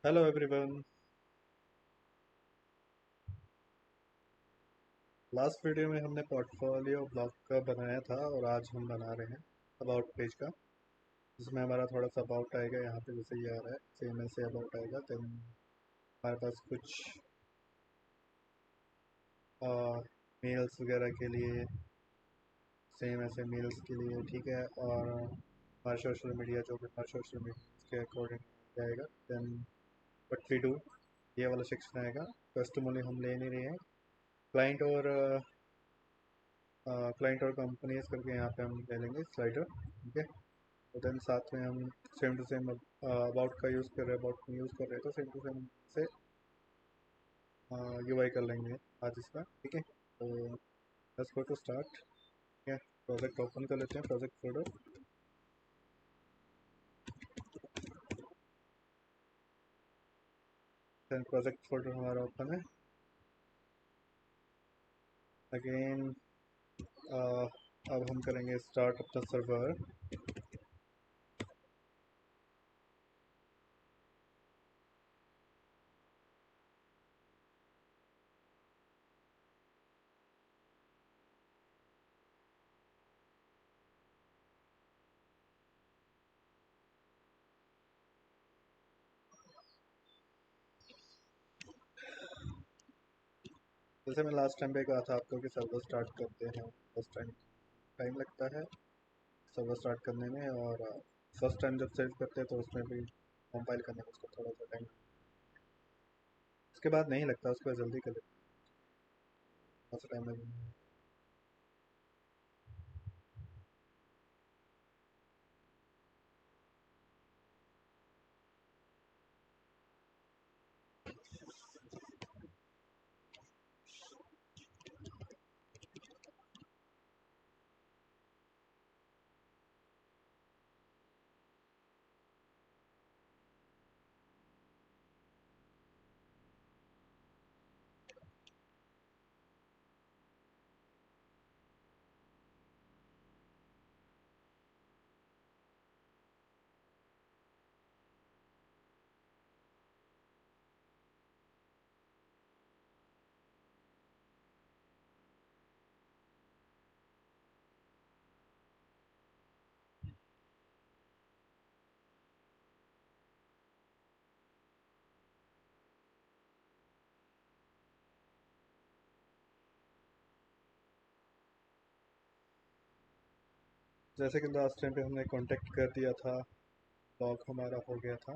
Hello everyone. Last video में हमने portfolio blog का बनाया था और आज हम बना रहे हैं अबाउट पेज का, जिसमें हमारा थोड़ा सा अबाउट आएगा। यहाँ पे जैसे ये आ रहा है सेम ऐसे अबाउट आएगा। देन हमारे पास कुछ मेल्स वगैरह के लिए सेम ऐसे मेल्स के लिए ठीक है। और हमारा सोशल मीडिया जो भी हमारा सोशल मीडिया के अकॉर्डिंग आएगा। देन व्हाट वी डू, ये वाला सेक्शन आएगा। कस्टमरली हम ले नहीं रहे हैं, क्लाइंट और क्लाइंट और कंपनीज करके यहाँ पे हम ले लेंगे स्लाइडर, ठीक है। और देन साथ में हम सेम टू सेम अबाउट का यूज़ कर रहे हैं, अबाउट में यूज़ कर रहे हैं तो सेम टू सेम से यूआई कर लेंगे आज इसका, ठीक है। तो लेट्स गो टू स्टार्ट, ठीक है। प्रोजेक्ट ओपन कर लेते हैं, project folder. Then project folder हमारा ओपन है अगेन। अब हम करेंगे स्टार्ट अपना सर्वर। जैसे मैं लास्ट टाइम पे कहा था आपको कि सर्वर स्टार्ट करते हैं, फर्स्ट टाइम टाइम लगता है सर्वर स्टार्ट करने में। और फर्स्ट टाइम जब सेव करते हैं तो उसमें भी कंपाइल करने में उसको थोड़ा सा टाइम, उसके बाद नहीं लगता, उसके बाद जल्दी कर लेते हैं, टाइम लगेगा। जैसे कि लास्ट टाइम पे हमने कांटेक्ट कर दिया था, लॉग हमारा हो गया था,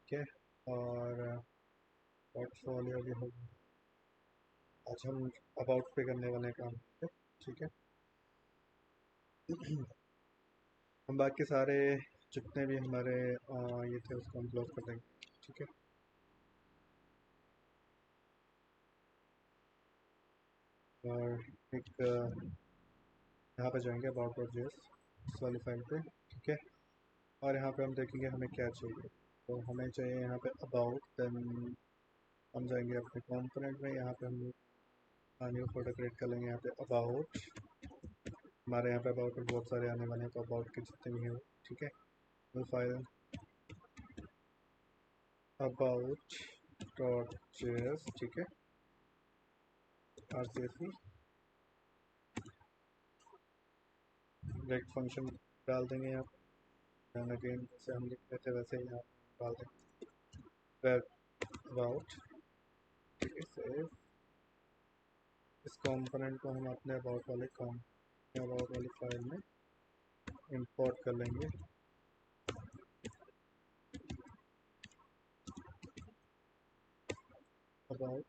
ठीक है। और पोर्टफोलियो भी हो गया। आज हम अबाउट पे करने वाले हैं काम पे, ठीक है। हम बाकी सारे जितने भी हमारे ये थे उसको हम क्लोज कर देंगे, ठीक है। और एक यहाँ पे जाएंगे अबाउट डॉट जेएस इस वाली फाइल पे, ठीक है। और यहाँ पे हम देखेंगे हमें क्या चाहिए। तो हमें चाहिए यहाँ पे अबाउट। देन हम जाएंगे अपने कंपोनेंट में, यहाँ पे हम न्यू फोल्डर क्रिएट कर लेंगे। यहाँ पे अबाउट, हमारे यहाँ पे अबाउट में बहुत सारे आने वाले हैं, तो अबाउट के जितने भी हैं, ठीक है। New file about dot JS, ठीक है। आरसीएसवी डायरेक्ट फंक्शन डाल देंगे यहाँ पे। एंड अगेन जैसे हम लिख रहे थे वैसे ही यहाँ डाल देंगे वेब अबाउट, ठीक है। सेव इस कंपोनेंट को हम अपने अबाउट वाले काम अबाउट वाली फाइल में इंपोर्ट कर लेंगे। अबाउट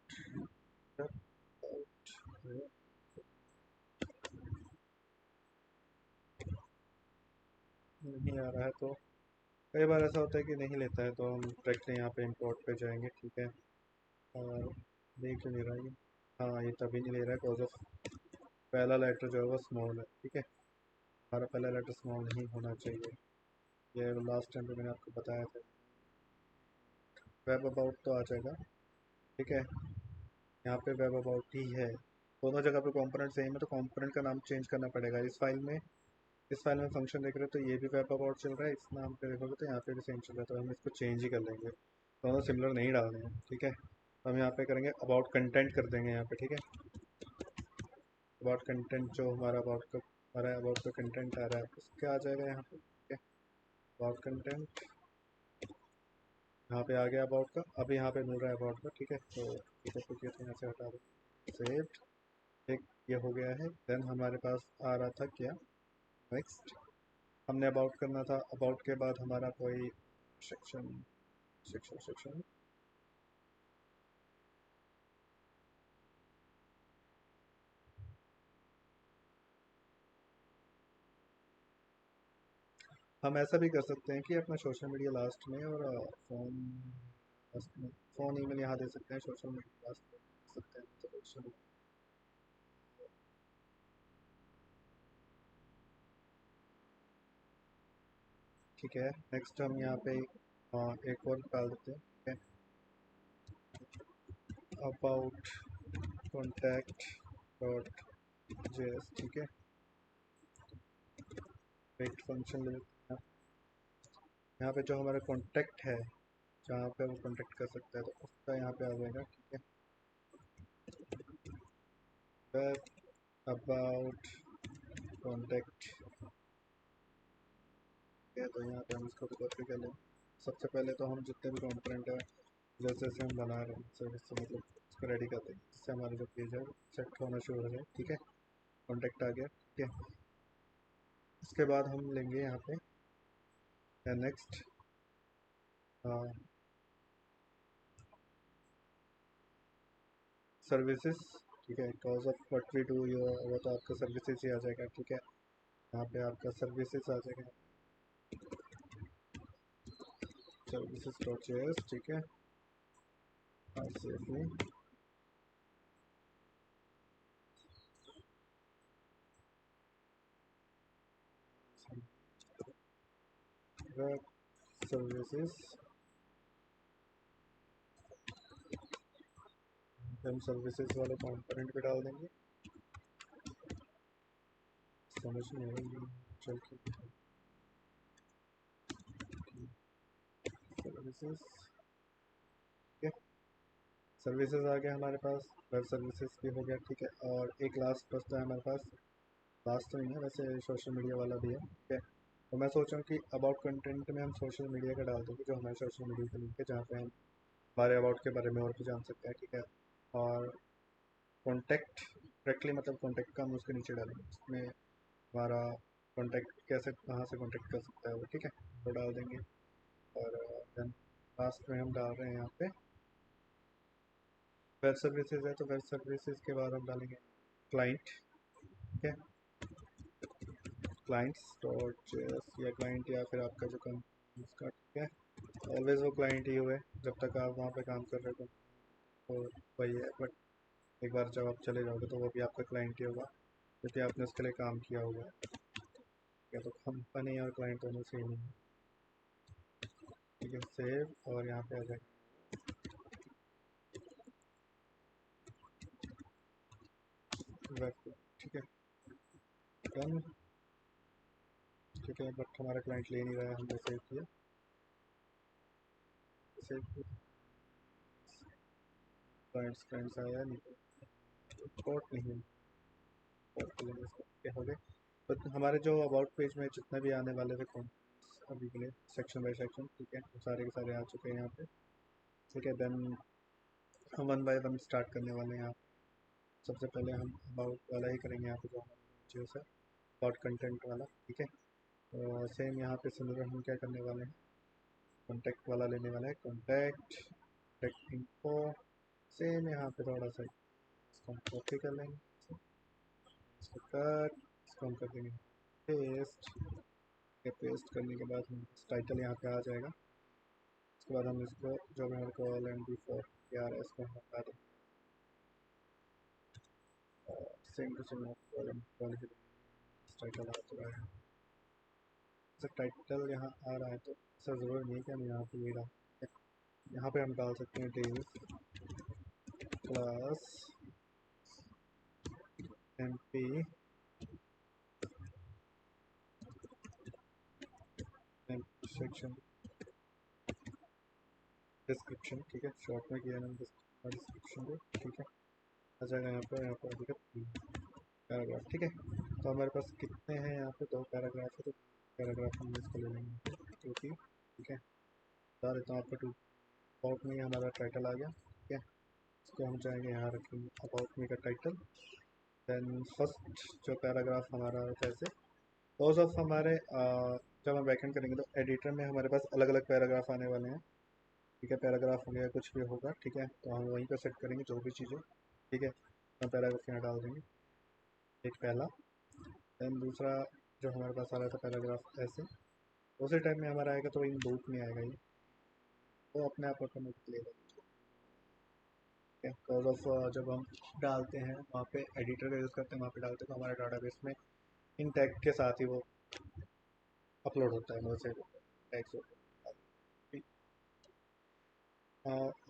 नहीं आ रहा है तो कई बार ऐसा होता है कि नहीं लेता है, तो हम डायरेक्टली यहाँ पे इंपोर्ट पे जाएंगे, ठीक है। और नहीं क्यों नहीं रहा ये, हाँ ये तभी नहीं ले रहा है बिकॉज ऑफ पहला लेटर जो है वो स्मॉल है, ठीक है। हमारा पहला लेटर स्मॉल नहीं होना चाहिए, ये लास्ट टाइम पे मैंने आपको बताया था। वेब अबाउट तो आ जाएगा, ठीक है। यहाँ पे वेब अबाउट ही है, दोनों जगह पे कंपोनेंट सेम है, तो कंपोनेंट का नाम चेंज करना पड़ेगा। इस फाइल में फंक्शन देख रहे हो तो ये भी वेब अबाउट चल रहा है, इस नाम पे देखोगे तो यहाँ पे भी सेम चल रहा है, तो हम इसको चेंज ही कर लेंगे। दोनों सिमिलर नहीं डालने हैं, ठीक है। तो हम यहाँ पे करेंगे अबाउट कंटेंट कर देंगे यहाँ पे, ठीक है। अबाउट कंटेंट जो हमारा अबाउट का कंटेंट आ रहा है उसके आ जाएगा यहाँ पे, ठीक है। अबाउट कंटेंट यहाँ पे आ गया अबाउट का, अभी यहाँ पे मिल रहा है अबाउट का, ठीक है। तो ठीक है, तो यहाँ से हटा दो, सेव, एक ये हो गया है। देन हमारे पास आ रहा था क्या, नेक्स्ट हमने अबाउट करना था। अबाउट के बाद हमारा कोई सेक्शन सेक्शन सेक्शन हम ऐसा भी कर सकते हैं कि अपना सोशल मीडिया लास्ट में और फोन लास्ट में, फ़ोन ईमेल यहाँ दे सकते हैं, सोशल मीडिया लास्ट में दे सकते हैं, तो सोशल, ठीक है। नेक्स्ट हम यहाँ पे एक और डाल देते हैं, ठीक है। अबाउट कॉन्टैक्ट डॉट जेएस, ठीक है। वेट फंक्शन ले लेते हैं। यहाँ पे जो हमारा कॉन्टैक्ट है, जहाँ पे वो कॉन्टैक्ट कर सकता है, तो उसका यहाँ पे आ जाएगा, ठीक है। फिर अबाउट कॉन्टैक्ट है, तो यहाँ पे हम इसको कॉपी कर लें। सबसे पहले तो हम जितने भी कॉम्पोनेंट है जैसे जैसे हम बना रहे हैं सर्विस से, मतलब उसको रेडी कर देंगे, इससे हमारा जो पेज है सेट होना शुरू हो जाए, ठीक है। कॉन्टैक्ट आ गया, ठीक है। उसके बाद हम लेंगे यहाँ पे नेक्स्ट सर्विसेज, ठीक है। Cause of what we do, ये वो तो आपका सर्विसेज ही आ जाएगा, ठीक है। यहाँ पे आपका सर्विसेज आ जाएगा, सर्विसेज डॉट जेएस, ठीक है। सेफली सर्विसेज, हम सर्विसेज वाले कॉम्पोनेंट पे डाल देंगे, समझ नहीं आएगी, चल के सर्विसेज, ठीक है। सर्विसेज आ गया हमारे पास, वेब सर्विसेज भी हो गया, ठीक है। और एक लास्ट बचता है हमारे पास, लास्ट तो नहीं है वैसे, सोशल मीडिया वाला भी है, ठीक है। तो मैं सोच रहा हूँ कि अबाउट कंटेंट में हम सोशल मीडिया का डाल देंगे, जो हमारे सोशल मीडिया का लिंक है, जहाँ पे हम हमारे अबाउट के बारे में और भी जान सकते हैं, ठीक है। और कॉन्टैक्ट डायरेक्टली, मतलब कॉन्टैक्ट का हम उसके नीचे डालेंगे, उसमें हमारा कॉन्टैक्ट कैसे कहाँ से कॉन्टैक्ट कर सकता है वो, ठीक है, तो डाल देंगे। और देन लास्ट में हम डाल रहे हैं यहाँ पे वेब सर्विसेज है, तो वेब सर्विसेज के बाद हम डालेंगे क्लाइंट, ठीक है। क्लाइंट्स डॉट जेएस, या क्लाइंट या फिर आपका जो काम उसका, ठीक है। ऑलवेज वो क्लाइंट ही हुए जब तक आप वहाँ पे काम कर रहे हो, तो वही है। बट एक बार जब आप चले जाओगे तो वो भी आपका क्लाइंट ही होगा, क्योंकि आपने उसके लिए काम किया होगा, या तो कंपनी और क्लाइंट दोनों सेम ही है, ठीक है। सेव, और यहाँ पे आ जाएगा वेब, ठीक है, डन, ठीक है। बट हमारा क्लाइंट ले नहीं रहा है, हमने सेव किया, सेव क्लाइंट्स क्लाइंट्स आया नहीं, रिपोर्ट नहीं, रिपोर्ट के लिए क्या हो गए। बट हमारे जो अबाउट पेज में जितने भी आने वाले थे कौन अभी के लिए सेक्शन बाय सेक्शन, ठीक है, वो सारे के सारे आ चुके हैं यहाँ पे, ठीक है। देन हम वन बाय वन स्टार्ट करने वाले हैं यहाँ। सबसे पहले हम अबाउट वाला ही करेंगे यहाँ पे, जो हमारे जो है अबाउट कंटेंट वाला, ठीक है। तो सेम यहाँ पे सिमिलर हम क्या करने वाले हैं, कॉन्टैक्ट वाला लेने वाला है, कॉन्टैक्ट कॉन्टैक्ट इन्फो, सेम यहाँ पे थोड़ा सा इसको हम कॉपी कर लेंगे, इसको कट, इसको हम कर देंगे पेस्ट, ये पेस्ट करने के बाद हम टाइटल यहाँ पे आ जाएगा। उसके बाद हम इसको जो भी हमारे कॉल एंड बिफोर यार इसको हम हटा देंगे, same to same call title आ चुका है। सर टाइटल यहाँ आ रहा है, तो सर ज़रूरी नहीं है कि हम यहाँ पे ये डाल, यहाँ पे हम डाल सकते हैं days class M P section description, ठीक है, शॉर्ट में किया मैंने डिस्क्रिप्शन को, ठीक है, आ जाएगा यहाँ पर आएगा पैराग्राफ, ठीक है। तो हमारे पास कितने हैं यहाँ पे, 2 पैराग्राफ है, तो पैराग्राफ हम इसको ले लेंगे 2 3, ठीक है। बता देता हूँ आपको, 2 अबाउट मी हमारा टाइटल आ गया, ठीक है। इसको हम चाहेंगे यहाँ रखेंगे अबाउट मी का टाइटल। देन फर्स्ट जो पैराग्राफ हमारा है ऐसे रोज ऑफ हमारे जब हम बैकएंड करेंगे तो एडिटर में हमारे पास अलग अलग पैराग्राफ आने वाले हैं, ठीक है। पैराग्राफ हो गया कुछ भी होगा, ठीक है, तो हम वहीं पर सेट करेंगे जो भी चीज़ें, ठीक है। हम पैराग्राफ यहाँ डाल देंगे, एक पहला। देन दूसरा जो हमारे पास आ रहा था पैराग्राफ ऐसे, उसी टाइम में हमारा आएगा तो इन लूप में आएगा ये, तो अपने आप ऑटोमेटिक लेगा, बिकॉज ऑफ जब हम डालते हैं वहाँ पे एडिटर का यूज़ करते हैं, वहाँ पे डालते हैं तो हमारे डाटाबेस में इन टैग के साथ ही वो अपलोड होता है, वैसे टैग्स होते हैं।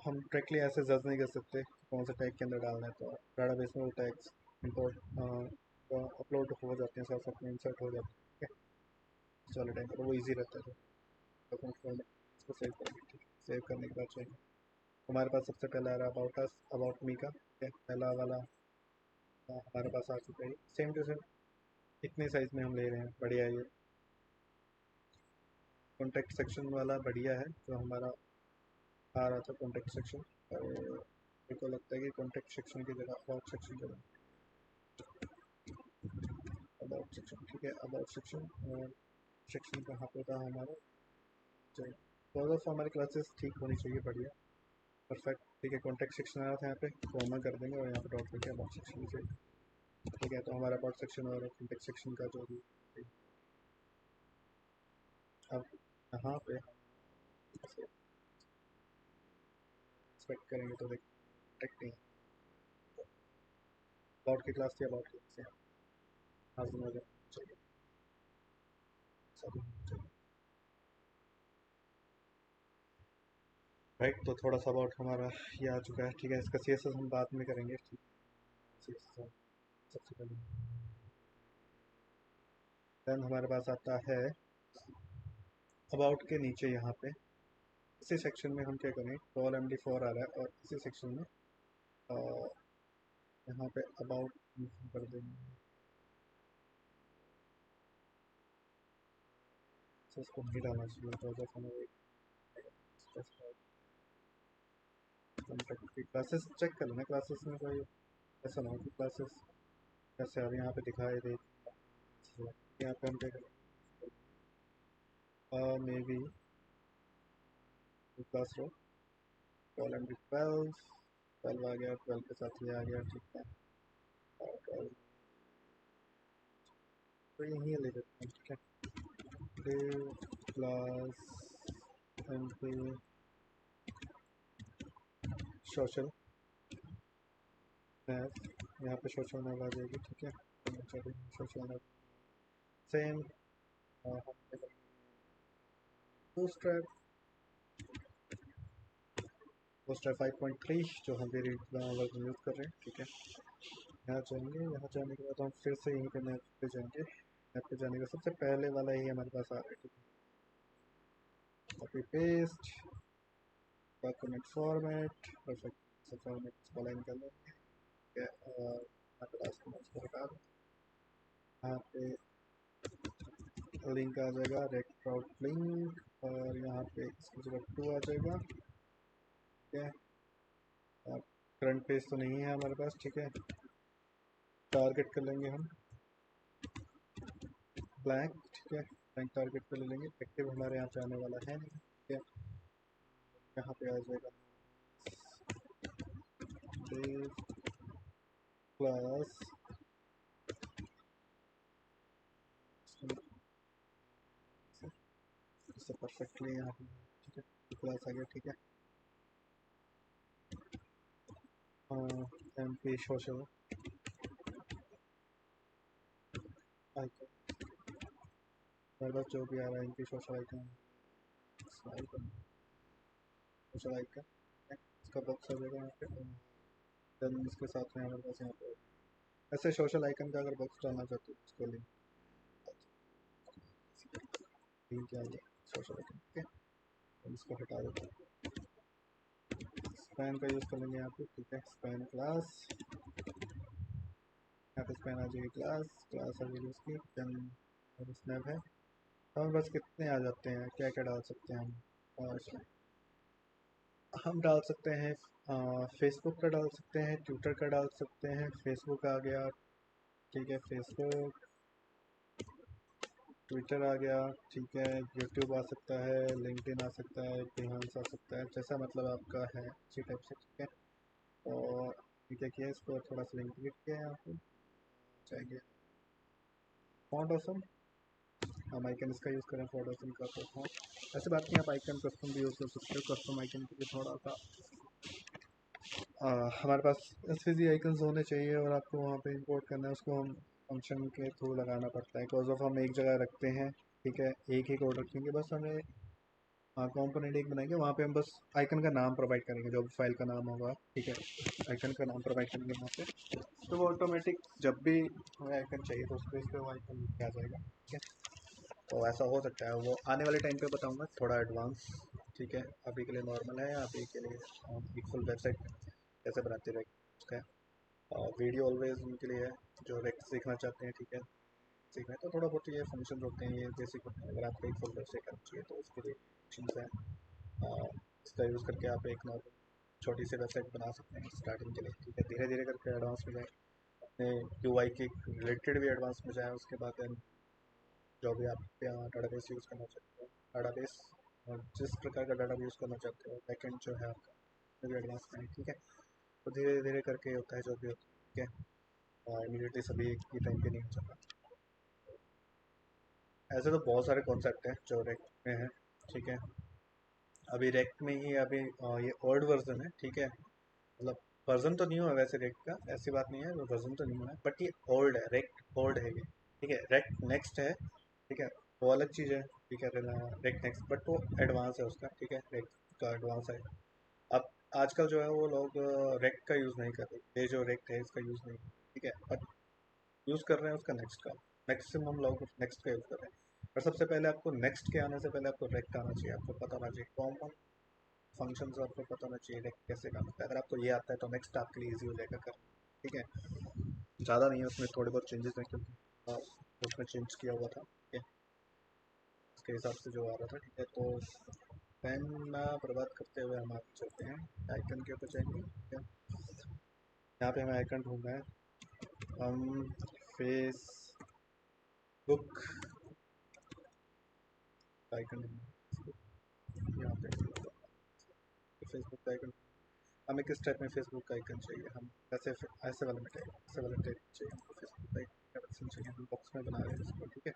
हम डायरेक्टली ऐसे जज नहीं कर सकते कौन सा टैग के अंदर डालना है, तो डाटाबेस में वो टैग्स इंपोर्ट अपलोड हो जाते हैं, साथ साथ में इंसर्ट हो जाते हैं, ठीक है। इस वाले टाइम पर वो ईजी रहता है, तो इसको सेव करेंगे, ठीक है। सेव करने के बाद चाहिए हमारे पास सबसे पहले आ रहा है अबाउट अस, अबाउट मी का, ठीक है, पहला वाला हमारे पास आ चुका है, सेम टू सेम इतने साइज में हम ले रहे हैं, बढ़िया है ये। कॉन्टेक्ट सेक्शन वाला बढ़िया है जो हमारा आ रहा था कॉन्टेक्ट सेक्शन, और मेरे को लगता है कि कॉन्टेक्ट सेक्शन की जगह अबाउट सेक्शन की जगह अबाउट सेक्शन, ठीक है, अबाउट सेक्शन। और सेक्शन कहाँ पे था हमारा, चाहिए तो हमारी क्लासेस ठीक होनी चाहिए, बढ़िया परफेक्ट, ठीक है। कॉन्टेक्ट सेक्शन आ रहा था यहाँ पे, कॉमा कर देंगे और यहाँ पे डॉट करके अबाउट सेक्शन चाहिए, ठीक है। तो हमारा अबाउट सेक्शन और कॉन्टेक्ट सेक्शन का जो भी, अब यहाँ पे एक्सपेक्ट करेंगे तो देखते हैं अबाउट की क्लास थी, अबाउट की से हाजिर हो जाए, चलिए सभी राइट। तो थोड़ा सा अबाउट हमारा ये आ चुका है, ठीक है। इसका सीएसएस हम बाद में करेंगे, ठीक है, CSS सबसे पहले। देन हमारे पास आता है अबाउट के नीचे यहाँ पे इसी सेक्शन में हम क्या करें, कॉल MD4 आ रहा है और इसी सेक्शन में यहाँ पे अबाउट कर देंगे, तो इसको नहीं डालना चाहिए, तो जब हमें क्लासेस चेक कर लेना, क्लासेस में कोई ऐसा ना हो कि क्लासेस कैसे अब यहाँ पे दिखाई दे, यहाँ पे हम क्या करें, maybe class row call MD12, 12 आ गया, 12 के साथ ये आ गया, ठीक है। और 12 तो यहीं ले लेते हैं, ठीक है। क्लास MP सोशल मैथ, यहाँ पे सोशल मैथ आ जाएगी, ठीक है। Social math same bootstrap, bootstrap 5.3 जो हम वेरिएंट वर्जन यूज़ कर रहे हैं, ठीक है। यहाँ जाएंगे, यहाँ जाने के बाद हम फिर से यहीं पे मैप पे जाएंगे, मैप पे जाने का सबसे पहले वाला ही हमारे पास आ रहा है, ठीक है। Copy paste, document format, perfect, सब फॉर्मेट इसको अलाइन कर लेंगे, ठीक है। और यहाँ पे लास्ट में इसको हटा दें, यहाँ पे लिंक आ जाएगा रेक्ट आउट लिंक, और यहाँ पे इसकी जगह 2 आ जाएगा, ठीक है। करंट पेज तो नहीं है हमारे पास, ठीक है। टारगेट कर लेंगे हम ब्लैंक, ठीक है, ब्लैंक टारगेट पे ले लेंगे, एक्टिव हमारे यहाँ पे आने वाला है नहीं, ठीक है। यहाँ पे आ जाएगा क्लास, इससे परफेक्टली यहाँ पे, ठीक है, क्लास आ गया, ठीक है। MP सोशल आइकन, मेरे पास जो भी आ रहा है MP social icon, social icon, इसका बॉक्स आ जाएगा यहाँ पे। देन इसके साथ में हमारे पास यहाँ पे ऐसे सोशल आइकन का अगर बॉक्स डालना चाहते हो उसको लिंक आ गया सोशल आइकन, ठीक है। इसको हटा देते हैं, स्पैन का यूज़ कर लेंगे यहाँ पे, ठीक है। स्पैन क्लास, यहाँ पे स्पैन आ जाएगी, क्लास क्लास आ जाएगी उसकी, देन स्नैप है। हम बस कितने आ जाते हैं, क्या क्या डाल सकते हैं हम, और हम डाल सकते हैं फेसबुक का डाल सकते हैं, ट्विटर का डाल सकते हैं। फेसबुक आ गया, ठीक है, फेसबुक, ट्विटर आ गया, ठीक है, यूट्यूब आ सकता है, लिंक्डइन आ सकता है, बिहांस आ सकता है, जैसा मतलब आपका है इसी टाइप से, ठीक है। और ये क्या किया, इसको थोड़ा सा लिंक किया है यहाँ पे, चाहिए फॉन्ट ऑसम, हम आइकन इसका यूज़ करें फॉन्ट ऑसम का, तो फॉन्ट ऐसे बात नहीं, आप आइकन कस्टम भी यूज़ कर सकते हो। कस्टम आइकन के लिए थोड़ा सा हमारे पास एसवीजी आइकन्स होने चाहिए, और आपको वहाँ पे इंपोर्ट करना है, उसको हम फंक्शन के थ्रू लगाना पड़ता है, बिकॉज ऑफ हम एक जगह रखते हैं, ठीक है, एक ही कोड रखेंगे बस हमें। हाँ, कंपोनेंट एक बनाएंगे, वहाँ पे हम बस आइकन का नाम प्रोवाइड करेंगे, जो फाइल का नाम होगा, ठीक है, आइकन का नाम प्रोवाइड करेंगे वहाँ पे, तो वो ऑटोमेटिक जब भी हमें आइकन चाहिए तो उस पर इस पर वो आइकन आ जाएगा, ठीक है। तो ऐसा हो सकता है, वो आने वाले टाइम पे बताऊँगा थोड़ा एडवांस, ठीक है। अभी के लिए नॉर्मल है, अभी के लिए एक फुल वेबसाइट कैसे बनाते हैं उसका है। और वीडियो ऑलवेज उनके लिए है जो रेक्ट सीखना चाहते हैं, ठीक है। सीखना है तो थोड़ा बहुत ये फंक्शन होते हैं, ये बेसिक होते हैं। अगर आपको एक फुल वेबसाइट करना चाहिए तो उसके लिए फंक्शंस हैं, इसका यूज़ करके आप एक नॉर्मल छोटी सी वेबसाइट बना सकते हैं स्टार्टिंग के लिए, ठीक है। धीरे धीरे करके एडवांस में जाए, अपने UI के रिलेटेड भी एडवांस में जाए, उसके बाद जो भी आप डाटाबेस यूज़ करना चाहते हो, डाटाबेस और जिस प्रकार का डाटा यूज़ करना चाहते हो, बैकएंड जो है आपका वो भी एडवांस में है, ठीक है। तो धीरे धीरे करके होता है जो भी होता है, ठीक है। इमीडिएटली सभी एक ही टाइम पे नहीं हो सकता। ऐसे तो बहुत सारे कॉन्सेप्ट हैं जो रेक में है, ठीक है। अभी रेक में ही अभी ये ओल्ड वर्जन है, ठीक है, मतलब वर्जन तो नहीं हुआ वैसे रेक का, ऐसी बात नहीं है, वर्जन तो नहीं हुआ है, बट ये ओल्ड है, रेक ओल्ड है ये, ठीक है। रेक नेक्स्ट है, ठीक है, वो अलग चीज़ है, ठीक है। रेक नेक्स्ट बट वो एडवांस है उसका, ठीक है, रेक का एडवांस है। अब आजकल जो है वो लोग रेक का यूज़ नहीं कर रहे, ये जो रेक है इसका यूज़ नहीं, ठीक है, बट यूज़ कर रहे हैं उसका नेक्स्ट का। मैक्सिमम लोग नेक्स्ट का यूज़ कर रहे हैं, पर सबसे पहले आपको नेक्स्ट के आने से पहले आपको रेक आना चाहिए, आपको पता होना चाहिए कॉमन फंक्शन आपको पता होना चाहिए रेक कैसे काम करता है। अगर आपको ये आता है तो नेक्स्ट आपके लिए ईजी हो जाएगा कर, ठीक है। ज़्यादा नहीं है उसमें, थोड़े बहुत चेंजेस हैं क्योंकि उसमें चेंज किया हुआ था, ठीक है, उसके हिसाब से जो आ रहा था, ठीक है। तो टाइम ना बर्बाद करते हुए हम आगे चलते हैं, आइकन के ऊपर जाएंगे, ठीक है। यहाँ पे हमें आइकन ढूंढना है, हम फेसबुक आइकन, यहाँ पे फेसबुक का आइकन, हमें किस टाइप में फेसबुक का आइकन चाहिए, हम ऐसे ऐसे वाले में टाइप, ऐसे वाले टाइप चाहिए हमको फेसबुक का आइकन चाहिए, हम बॉक्स में बना रहे हैं इसको, ठीक है।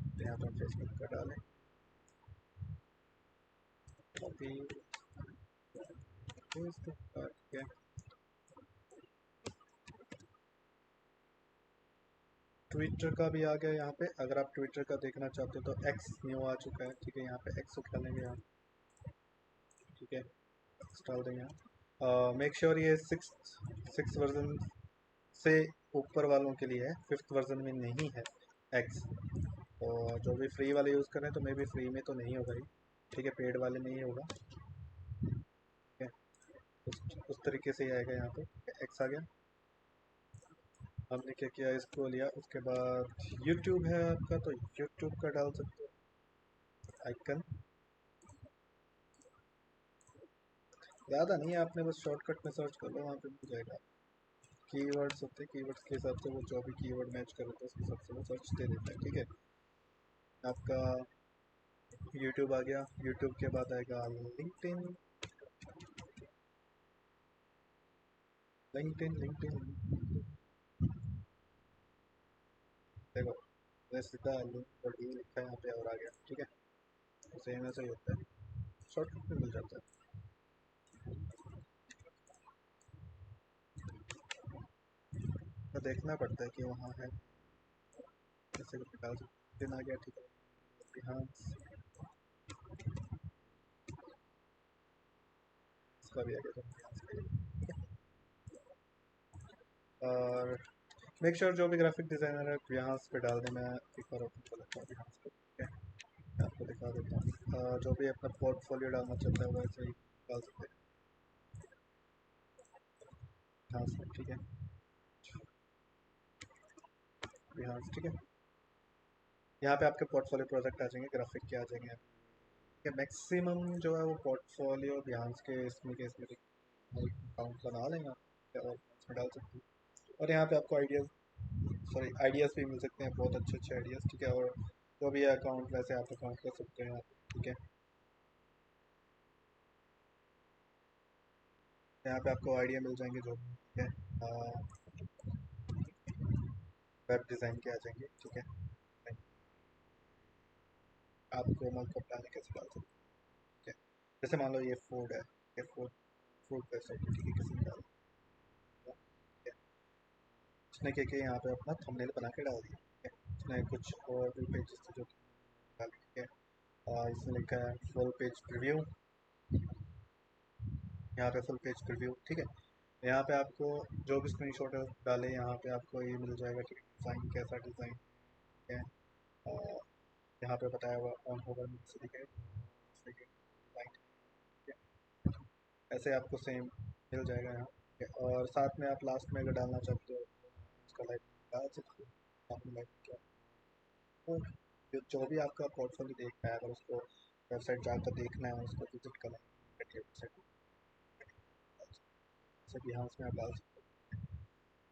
तो यहाँ पर हम फेसबुक का डालें, कॉपी फेसबुक का, ठीक है। ट्विटर का भी आ गया यहाँ पे, अगर आप ट्विटर का देखना चाहते हो तो एक्स न्यू आ चुका है, ठीक है, यहाँ पे एक्स उठा लेंगे यहाँ, ठीक है, एक्स डाल देंगे यहाँ। मेक श्योर ये सिक्स वर्जन से ऊपर वालों के लिए है, फिफ्थ वर्जन में नहीं है एक्स। और जो भी फ्री वाले यूज़ करें तो मे भी फ्री में तो नहीं होगा ये, ठीक है, पेड वाले में ही होगा, ठीक है। उस तरीके से ही आएगा यहाँ पे, एक्स आ गया। हमने क्या किया, इसको लिया, उसके बाद यूट्यूब है आपका तो यूट्यूब का डाल सकते हो आइकन, ज़्यादा नहीं है, आपने बस शॉर्टकट में सर्च कर लो, वहाँ पे मिल जाएगा। कीवर्ड्स होते हैं, कीवर्ड्स के हिसाब से वो जो भी कीवर्ड मैच करे तो उसके हिसाब से वो सर्च दे देता है, ठीक है। आपका यूट्यूब आ गया, यूट्यूब के बाद आएगा लिंक्डइन, लिंक्डइन लिंक्डइन देखो, मैं सीधा लिंक और डी लिखा है यहाँ पे और आ गया, ठीक है। सेम ऐसा ही होता है, शॉर्टकट में मिल जाता है। तो देखना पड़ता है कि वहाँ है, कैसे करके डाल सकते दिन आ गया, ठीक है। हाँ, इसका भी आ गया तो, और मेक श्योर जो भी ग्राफिक डिज़ाइनर है यहाँ पे डाल दें, मैं एक बार ओपन कर लेता हूँ यहाँ पे, ठीक है, मैं आपको दिखा देता हूँ। जो भी अपना पोर्टफोलियो डालना चाहता है वैसे ही डाल सकते हैं। यहाँ से ठीक है, यहाँ से ठीक है। यहाँ पे आपके पोर्टफोलियो प्रोजेक्ट आ जाएंगे, ग्राफिक के आ जाएंगे, ठीक है। मैक्सिमम जो है वो पोर्टफोलियो बिहार के इसमें अकाउंट बना लेंगे आप और इसमें डाल सकते हैं। और यहाँ पे आपको आइडियाज़, सॉरी आइडियाज़ भी मिल सकते हैं, बहुत अच्छे अच्छे आइडियाज़, ठीक है। और जो भी अकाउंट वैसे आप अकाउंट कर सकते हैं आप, ठीक है। यहाँ पे आपको आइडिया मिल जाएंगे जो, ठीक है। वेब डिज़ाइन के आ जाएंगे, ठीक है। आपको मार्कअप डालने कैसे डाल सकते हैं, ठीक है। जैसे मान लो ये फूड है, ये फूड फूड वेबसाइट है, ठीक है, किसी ने डाल दिया, ठीक है। उसने क्या किया, यहाँ पे अपना थंबनेल बना के डाल दिया, ठीक है। उसने कुछ और भी पेजेस थे जो डाल, ठीक है। इसमें लिखा है फुल पेज प्रीव्यू, यहाँ पे फुल पेज प्रीव्यू, ठीक है। यहाँ पे आपको जो भी स्क्रीनशॉट डाले यहाँ पे आपको ये मिल जाएगा, ठीक है। डिज़ाइन कैसा डिज़ाइन है, और यहाँ पे बताया हुआ ऑन होगा से दिखे डिज़ाइन, ठीक है। ऐसे आपको सेम मिल जाएगा यहाँ, ठीक है। और साथ में आप लास्ट में अगर डालना चाहते हो तो उसका लाइक डाल सकते हो, आपने लाइक किया तो जो भी आपका पोर्टफोलियो देख रहा है, अगर उसको वेबसाइट जाकर देखना है, उसको विजिट करना है वेबसाइट से, यहाँ से आप डाल सकते हो,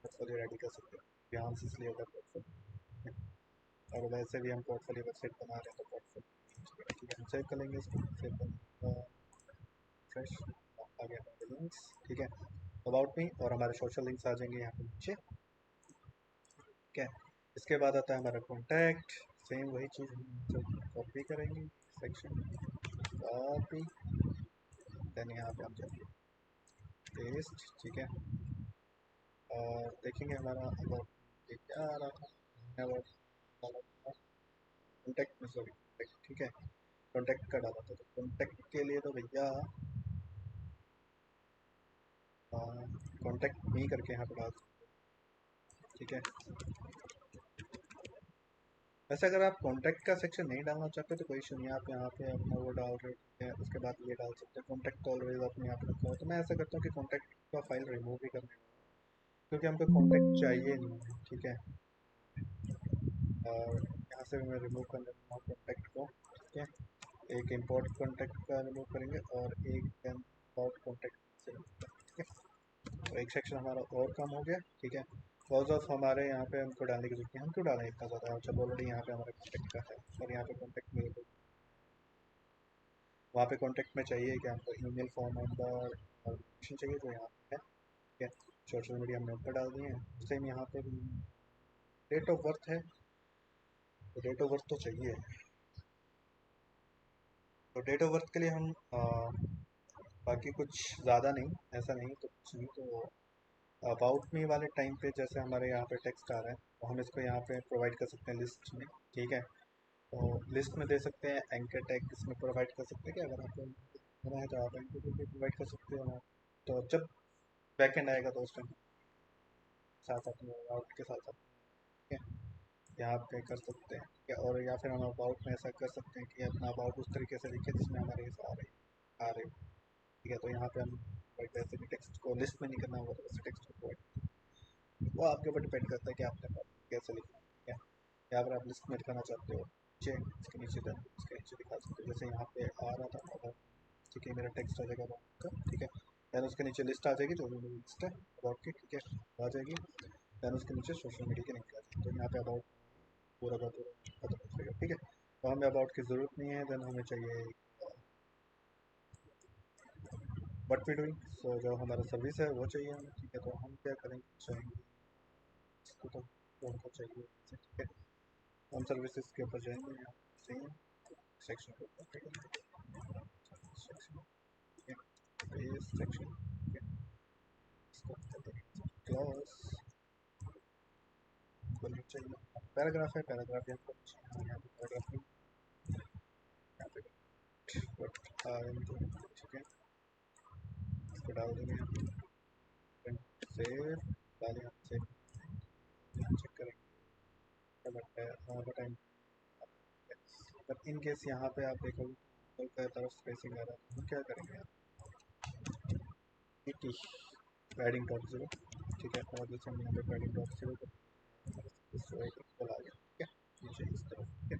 पोर्टफोलियो रेडी कर सकते हो यहाँ से, इसलिए होगा पोर्टफोलियो। और वैसे भी हम पोर्टफोलियो वेबसाइट बना रहे हैं तो पोर्टफोलियो, ठीक है। हम सेव कर लेंगे इसको, सेव कर फ्रेश आ गया हमारे लिंक्स, ठीक है। अबाउट मी और हमारे सोशल लिंक्स आ जाएंगे यहाँ पे नीचे, ठीक है। इसके बाद आता है हमारा कॉन्टैक्ट, सेम वही चीज़ हम कॉपी करेंगे सेक्शन, कॉपी, देन यहाँ पे हम जाएंगे पेस्ट, ठीक है। और देखेंगे हमारा अबाउट ये क्या आ रहा था, अबाउट कॉन्टैक्ट में, सॉरी कॉन्टैक्ट, ठीक है। कॉन्टैक्ट का डाला था, तो कॉन्टैक्ट के लिए तो भैया कॉन्टैक्ट मी करके यहाँ पे डाल सकते हैं, ठीक है। वैसे अगर आप कॉन्टैक्ट का सेक्शन नहीं डालना चाहते तो कोई इशू नहीं है, आप यहाँ पे अपना वो डाल रहे हैं, उसके बाद ये डाल सकते हैं कॉन्टैक्ट ऑलवेज अपने यहाँ पे रखा हो। तो मैं ऐसा करता हूँ कि कॉन्टैक्ट का फाइल रिमूव भी करने, क्योंकि हमको कॉन्टैक्ट चाहिए नहीं है, ठीक है। और यहाँ से मैं रिमूव कर लेता हूँ कॉन्टैक्ट को, ठीक है। एक इम्पोर्ट कॉन्टैक्ट का रिमूव करेंगे और एक इम्पोर्ट कॉन्टैक्ट से remove करेंगे, ठीक है। तो एक सेक्शन हमारा और कम हो गया, ठीक है। बिकॉज ऑफ हमारे यहाँ पे हमको डालने की जरूरत है, हम क्यों डालें इतना ज़्यादा, जब ऑलरेडी यहाँ पे हमारे कॉन्टैक्ट का है और यहाँ पे कॉन्टैक्ट मेल, वहाँ पे कॉन्टैक्ट में चाहिए कि आपको ईमेल, फ़ोन नंबर और लोकेशन चाहिए जो यहाँ पे है, ठीक है। सोशल मीडिया हमने ऊपर डाल दिए हैं, सेम यहाँ पे डेट ऑफ बर्थ है, तो डेट ऑफ बर्थ तो चाहिए। तो डेट ऑफ बर्थ के लिए हम बाकी कुछ ज़्यादा नहीं, ऐसा नहीं तो कुछ नहीं, तो अबाउट मी वाले टाइम पे जैसे हमारे यहाँ पे टेक्स्ट आ रहा है, तो हम इसको यहाँ पे प्रोवाइड कर सकते हैं लिस्ट में, ठीक है। तो लिस्ट में दे सकते हैं, एंकर टैग इसमें प्रोवाइड कर सकते हैं कि अगर आपको होना है तो आप एंकर टैग भी प्रोवाइड कर सकते हो। तो जब बैकएंड आएगा तो उस टाइम साथ साथ में आउट के साथ साथ, ठीक है, यहाँ पे कर सकते हैं, ठीक है। और या फिर हम अबाउट में ऐसा कर सकते हैं कि अपना अबाउट उस तरीके से लिखे जिसमें हमारे आ रहे, ठीक है। तो यहाँ पे हम वैसे भी टेक्स्ट को लिस्ट में नहीं करना होगा, तो वैसे टेक्स्ट को प्रोवाइड, वो आपके ऊपर डिपेंड करता है कि आपने कैसे लिखना है, ठीक है। यहाँ पर आप लिस्ट में दिखाना चाहते हो नीचे, इसके नीचे देन इसके नीचे दिखा सकते हो, जैसे यहाँ पे आ रहा था अगर, ठीक है, मेरा टेक्स्ट आ जाएगा अबाउट का, ठीक है। दैन उसके नीचे लिस्ट आ जाएगी, जो भी मेरी लिस्ट है अबाउट की, ठीक है, आ जाएगी। दैन उसके नीचे सोशल मीडिया के लिंक आ जाएगी, तो यहाँ पे अबाउट पूरा का पूरा खत्म हो जाएगा, ठीक है। तो हमें अबाउट की ज़रूरत नहीं है, देन हमें चाहिए व्हाट वी डूइंग, सो जो हमारा सर्विस है वो चाहिए हमें, ठीक है। तो हम क्या करेंगे, चाहिए इसको तो हमको चाहिए, ठीक है। हम सर्विसेज के ऊपर जाएंगे, यहाँ चाहिए सेक्शन के ऊपर, ठीक है, सेक्शन, ठीक है, ये सेक्शन, ठीक है। इसको क्लास को नहीं चाहिए, पैराग्राफ है, पैराग्राफ यहाँ पर यहाँ पे पैराग्राफ नहीं, यहाँ पे बट ठीक है, इसको डाल देंगे, सेव डाल, यहाँ सेव चेक करेंगे क्या लगता है हमारा टाइम। बट इन केस यहाँ पे आप देखोगे ऊपर की तरफ स्पेसिंग आ रहा है, तो क्या करेंगे आप, 80 पैडिंग 0.0, ठीक है। और जैसे हम यहाँ पे पैडिंग डॉट से इक्वल आ गया, ठीक है, नीचे इस तरफ, ठीक है।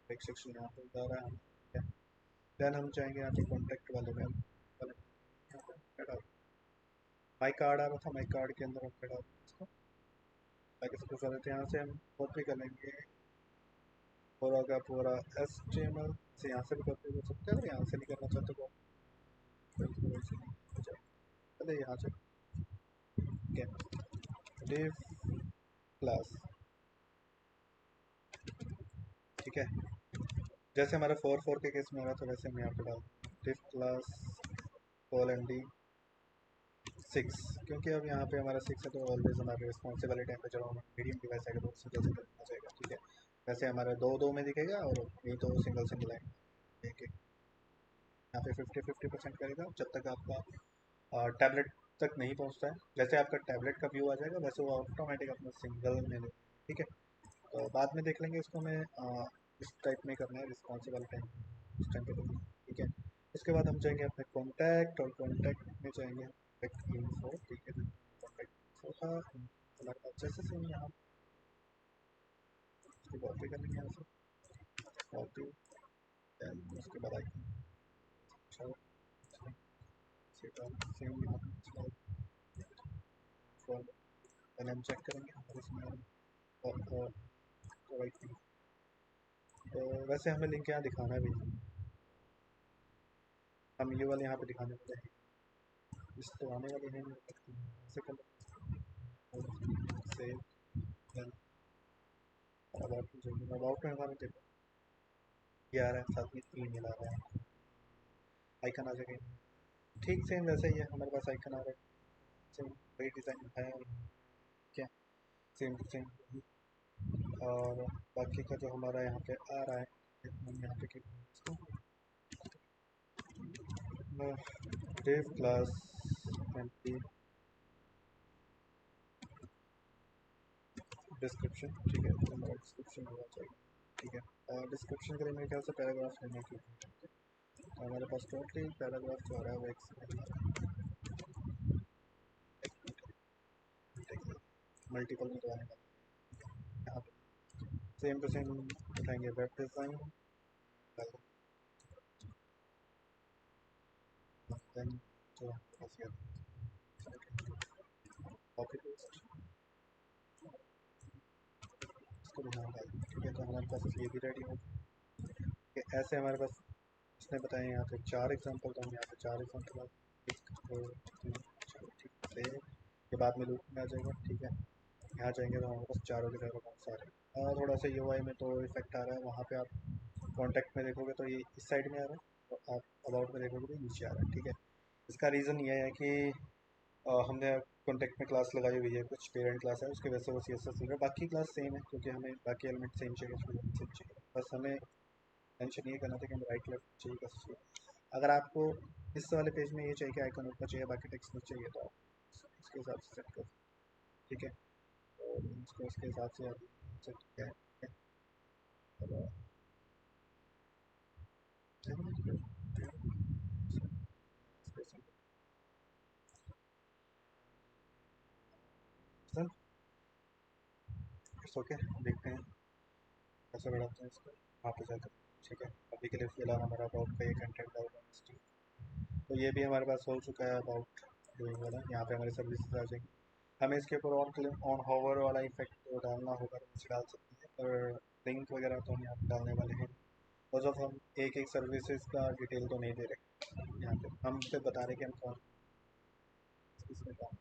एक सेक्शन यहाँ पे जा रहा है, ठीक है। देन हम जाएंगे यहाँ पे कॉन्टैक्ट वाले में, माई कार्ड आ रहा था, माई कार्ड के अंदर हम क्या डाल इसको, ताकि सबको पता है। यहाँ से हम कॉपी कर लेंगे पूरा का पूरा HTML से, यहाँ से भी कॉपी कर सकते हैं, अगर यहाँ से नहीं करना चाहते तो पहले यहाँ से, ठीक है, div क्लास, ठीक है। जैसे हमारा 4 के केस में आ रहा था वैसे हम यहाँ पे डाल div क्लास कोलन d 6, क्योंकि अब यहाँ पे हमारा 6 है तो ऑलवेज हमारे रिस्पॉन्सिबल टेम्परेचर और मीडियम डिवाइस आएगा तो सिंगल सिंगल आ जाएगा, ठीक है। वैसे हमारा दो दो में दिखेगा और नहीं तो सिंगल सिंगल आएगा, एक एक। यहाँ पे 50-50% करेगा जब तक आपका टैबलेट तक नहीं पहुँचता है। जैसे आपका टैबलेट का व्यू आ जाएगा वैसे वो ऑटोमेटिक अपना सिंगल में ले, ठीक है। तो बाद में देख लेंगे इसको, मैं इस टाइप में करना है रिस्पॉन्सिबल टाइम, इस टाइम पे करना है, ठीक है। उसके बाद हम जाएंगे अपने कॉन्टैक्ट, और कॉन्टैक्ट में जाएंगे इन्फो, ठीक है। कॉन्टैक्ट इन्फो था हमारे पास, जैसे से यहाँ इसको कॉपी कर लेंगे, यहाँ से कॉपी, उसके बाद आइकन, अच्छा सेम यहाँ पर पहले हम चेक करेंगे और इसमें प्रोवाइड करेंगे। तो वैसे हमें लिंक यहाँ दिखाना भी नहीं, हम ये वाले यहाँ पे दिखाने वाले हैं, इस तो आने वाले हैं ऐसे कर सेव, अबाउट में हमारा देखो ये आ रहा है, साथ में ईमेल आ रहा है, आइकन आ जाएगा, ठीक सेम वैसे ही है हमारे पास आइकन आ रहा है, सेम वही डिज़ाइन है क्या, सेम टू सेम। और बाकी का जो हमारा यहाँ पे आ रहा है, हम यहाँ पे div क्लास एम्प्टी डिस्क्रिप्शन, ठीक है, तो हमारा डिस्क्रिप्शन होना चाहिए, ठीक है। और डिस्क्रिप्शन के लिए मेरे ख्याल से पैराग्राफ लेने की, तो हमारे पास टोटली पैराग्राफ जो आ रहा है वो एक मल्टीपल में तो आने वाला है। यहाँ पे सेम टू सेम उठाएंगे वेब डिज़ाइन, देन जो कॉपी पेस्ट, इसको भी यहाँ डाल, ठीक है। तो हमारे पास ये भी रेडी हो, ऐसे हमारे पास इसने बताया यहाँ पे 4 एग्जांपल, तो हम यहाँ पे 4 एग्जांपल, 1 2 3 4, ठीक है। ये बाद में लूप में आ जाएगा, ठीक है। यहाँ जाएंगे तो हमारे पास चारों की तरह बहुत सारे, और थोड़ा सा यूआई में तो इफेक्ट आ रहा है, वहाँ पे आप कॉन्टैक्ट में देखोगे तो ये इस साइड में आ रहा है, और आप अबाउट में देखोगे तो नीचे आ रहा है, ठीक है। इसका रीज़न ये है कि हमने कॉन्टैक्ट में क्लास लगाई हुई है, कुछ पेरेंट क्लास है उसकी वजह से वो CSS लिख रहा है, बाकी क्लास सेम है क्योंकि हमें बाकी एलिमेंट सेम चाहिए, सेम चाहिए, बस हमें टेंशन ये करना था कि हमें राइट लेफ्ट चाहिए, बस चाहिए। अगर आपको इस वाले पेज में ये चाहिए कि आइकन ऊपर चाहिए बाकी टेक्स्ट नहीं चाहिए तो आप इसके हिसाब से सेट कर, ठीक है। तो इसको इसके हिसाब से आप सेट किया है, इट्स ओके, देखते हैं कैसे बढ़ाते हैं इसको वहाँ पे जाकर, ठीक है। अभी के लिए फिलहाल हमारा अबाउट का ये कंटेंट डाउन, तो ये भी हमारे पास हो चुका है अबाउट डूइंग वाला, यहाँ पे हमारी सर्विसेज आ जाएंगी। हमें इसके ऊपर ऑन क्लिक ऑन होवर वाला इफेक्ट तो डालना होगा, तो उसे डाल सकते हैं, पर लिंक वगैरह तो हम यहाँ पे डालने वाले हैं, बिकॉज ऑफ हम एक एक सर्विसेज का डिटेल तो नहीं दे रहे यहाँ पे, हम सिर्फ बता रहे कि हम कौन इसमें काम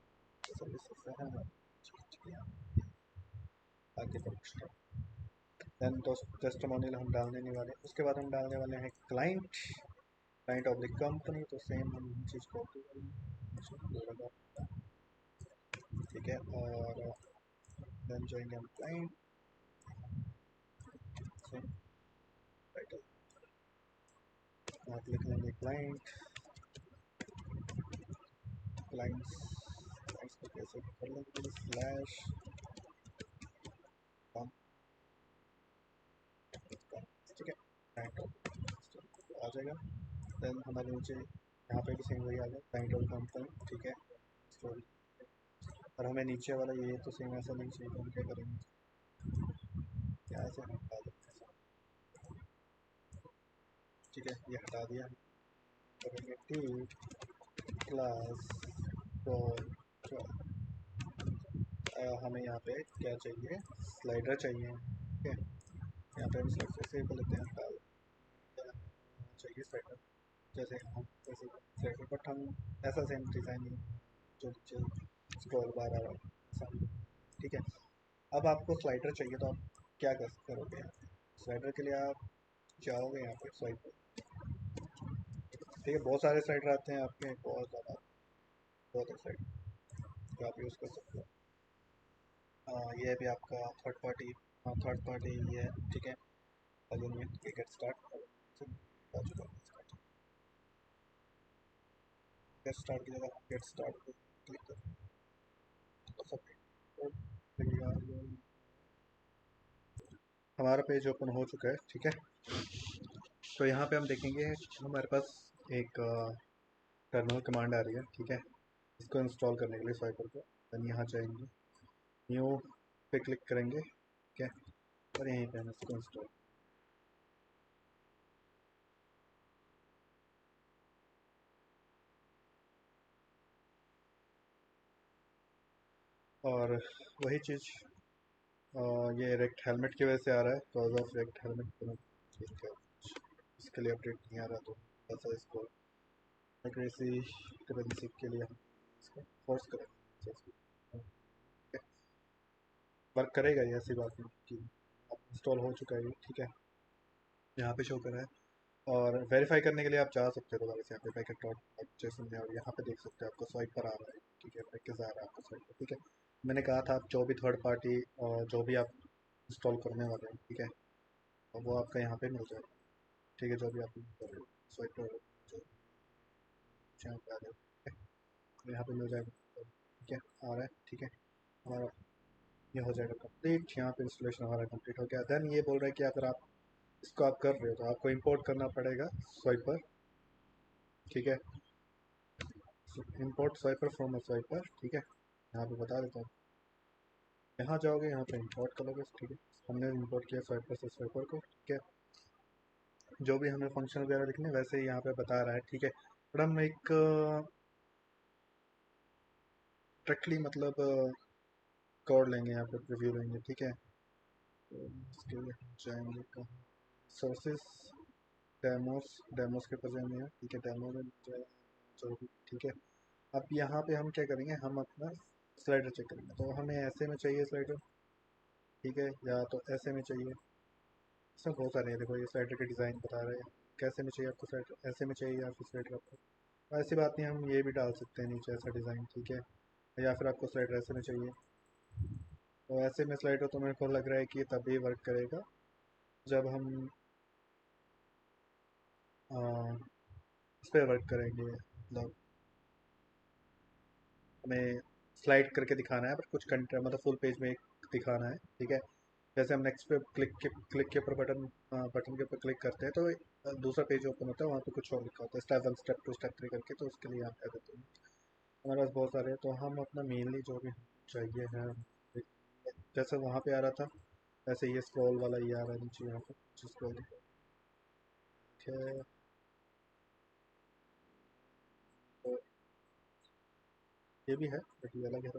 सर्विसेज से हैं, आगे बढ़ते हैं। देन टेस्टिमोनियल हम डालने नहीं वाले, उसके बाद हम डालने वाले हैं client, client of the company, तो सेम हम चीज़ कॉपी करेंगे, ठीक है। और देन जाएंगे हम क्लाइंट से टाइटल, आप लिख लेंगे क्लाइंट, क्लाइंट्स, क्लाइंट्स को कैसे कर लेंगे स्लैश कॉम, ठीक है, क्लाइंट आ जाएगा। देन हमारे नीचे यहाँ पे भी सेम वही आ गया, क्लाइंट ऑफ कंपनी, ठीक है। स्टोरी और हमें नीचे वाला ये तो सेम ऐसा नहीं चाहिए, तो हम क्या करेंगे, क्या ऐसे हटा देते हैं। ठीक है, ये हटा दिया। करेंगे टी क्लास डॉट, हमें यहाँ पे क्या चाहिए, स्लाइडर चाहिए। ठीक है, यहाँ पे हम स्लाइडर से कर लेते हैं, हटा चाहिए स्लाइडर, जैसे हम जैसे स्लाइडर, बट हम ऐसा सेम डिज़ाइन नहीं जो नीचे स्क्रॉल बार आ रहा है। ठीक है, अब आपको स्लाइडर चाहिए तो आप क्या करोगे यहाँ पे, स्लाइडर के लिए आप जाओगे यहाँ पे स्लाइडर। ठीक है, बहुत सारे स्लाइडर आते हैं आपके, बहुत ज़्यादा, बहुत है स्लाइडर जो आप यूज़ कर सकते हो। ये भी आपका थर्ड पार्टी, हाँ थर्ड पार्टी ये है। ठीक है, अगेन में गेट स्टार्ट, गेट स्टार्ट की जगह गेट स्टार्ट को क्लिक कर सकते हैं। हमारा पेज ओपन हो चुका है। ठीक है, तो यहाँ पे हम देखेंगे हमारे पास एक टर्मिनल कमांड आ रही है। ठीक है, इसको इंस्टॉल करने के लिए स्वाइपर को देन यहाँ जाएंगे, न्यू पे क्लिक करेंगे। ठीक है, और यहीं पे हम इसको इंस्टॉल, और वही चीज़ ये रेक्ट हेलमेट की वजह से आ रहा है, कॉज ऑफ रेक्ट हेलमेट। ठीक है, इसके लिए अपडेट नहीं आ रहा, तो ऐसा इसको एक्यूरेसी करेंसी के लिए हम इसको फोर्स करेंगे। वर्क करेगा ये, ऐसी बात नहीं कि इंस्टॉल हो चुका है ये। ठीक है, यहाँ पे शो कर रहा है, और वेरीफाई करने के लिए आप जा सकते हो दोबारा से यहाँ पे पैकेट डॉट जेसन में, और यहाँ पे देख सकते हो आपको स्वाइप पर आ रहा है। ठीक है, पैकेज आ रहा है आपका स्वाइप पर। ठीक है, मैंने कहा था आप जो भी थर्ड पार्टी और जो भी आप इंस्टॉल करने वाले हैं, ठीक है, और वो आपका यहाँ पे मिल जाएगा। ठीक है, जो भी आप कर रहे हो स्वाइप पर जो यहाँ पे आ रहे हो, ठीक है, तो यहाँ पे मिल जाएगा। ठीक है, आ रहा है। ठीक है, हमारा ये हो जाएगा कंप्लीट, यहाँ पे इंस्टॉलेशन हमारा कंप्लीट हो गया। देन ये बोल रहा है कि अगर आप इसको आप कर रहे हो तो आपको इंपोर्ट करना पड़ेगा स्वाइपर। ठीक है, इंपोर्ट स्वाइपर फ्रॉम अ स्वाइपर। ठीक है, यहाँ पे बता देता हूँ, यहाँ जाओगे, यहाँ पे इंपोर्ट करोगे। ठीक है, हमने इंपोर्ट किया स्वाइपर से स्वाइपर को। ठीक है, जो भी हमें फंक्शन वगैरह लिखने वैसे ही यहाँ पे बता रहा है। ठीक है, पर हम एक डायरेक्टली मतलब कोड लेंगे, यहाँ पे प्रीव्यू लेंगे। ठीक है, तो इसके लिए हम जाएंगे सोर्सेस, डेमोस, डेमोस के पास जाएंगे। ठीक है, डेमो में जो भी। ठीक है, अब यहाँ पे हम क्या करेंगे, हम अपना स्लाइडर चेक करेंगे, तो हमें ऐसे में चाहिए स्लाइडर। ठीक है, या तो ऐसे में चाहिए, इसमें बहुत सारे हैं। देखो ये स्लाइडर के डिज़ाइन बता रहे हैं, कैसे में चाहिए आपको स्लाइडर, ऐसे में चाहिए या फिर स्लाइडर आपको, ऐसी बात नहीं, हम ये भी डाल सकते हैं नीचे ऐसा डिज़ाइन। ठीक है, या फिर आपको स्लाइडर ऐसे में चाहिए, तो ऐसे में स्लाइडर तो मेरे को लग रहा है कि तभी वर्क करेगा जब हम आ, इस पर वर्क करेंगे, मतलब हमें स्लाइड करके दिखाना है, पर कुछ कंटेंट मतलब फुल पेज में एक दिखाना है। ठीक है, जैसे हम नेक्स्ट पे क्लिक के ऊपर बटन, बटन के ऊपर क्लिक करते हैं तो दूसरा पेज ओपन होता है, वहाँ पे कुछ और लिखा होता है, step one step two step three करके, तो उसके लिए आप क्या करते हैं, हमारे पास बहुत सारे हैं, तो हम अपना मेनली जो भी चाहिए है, जैसे वहाँ पे आ रहा था वैसे ये स्क्रॉल वाला ये आ रहा है नीचे, यहाँ पे स्क्रॉल। ठीक है, तो ये भी है बट ये अलग है,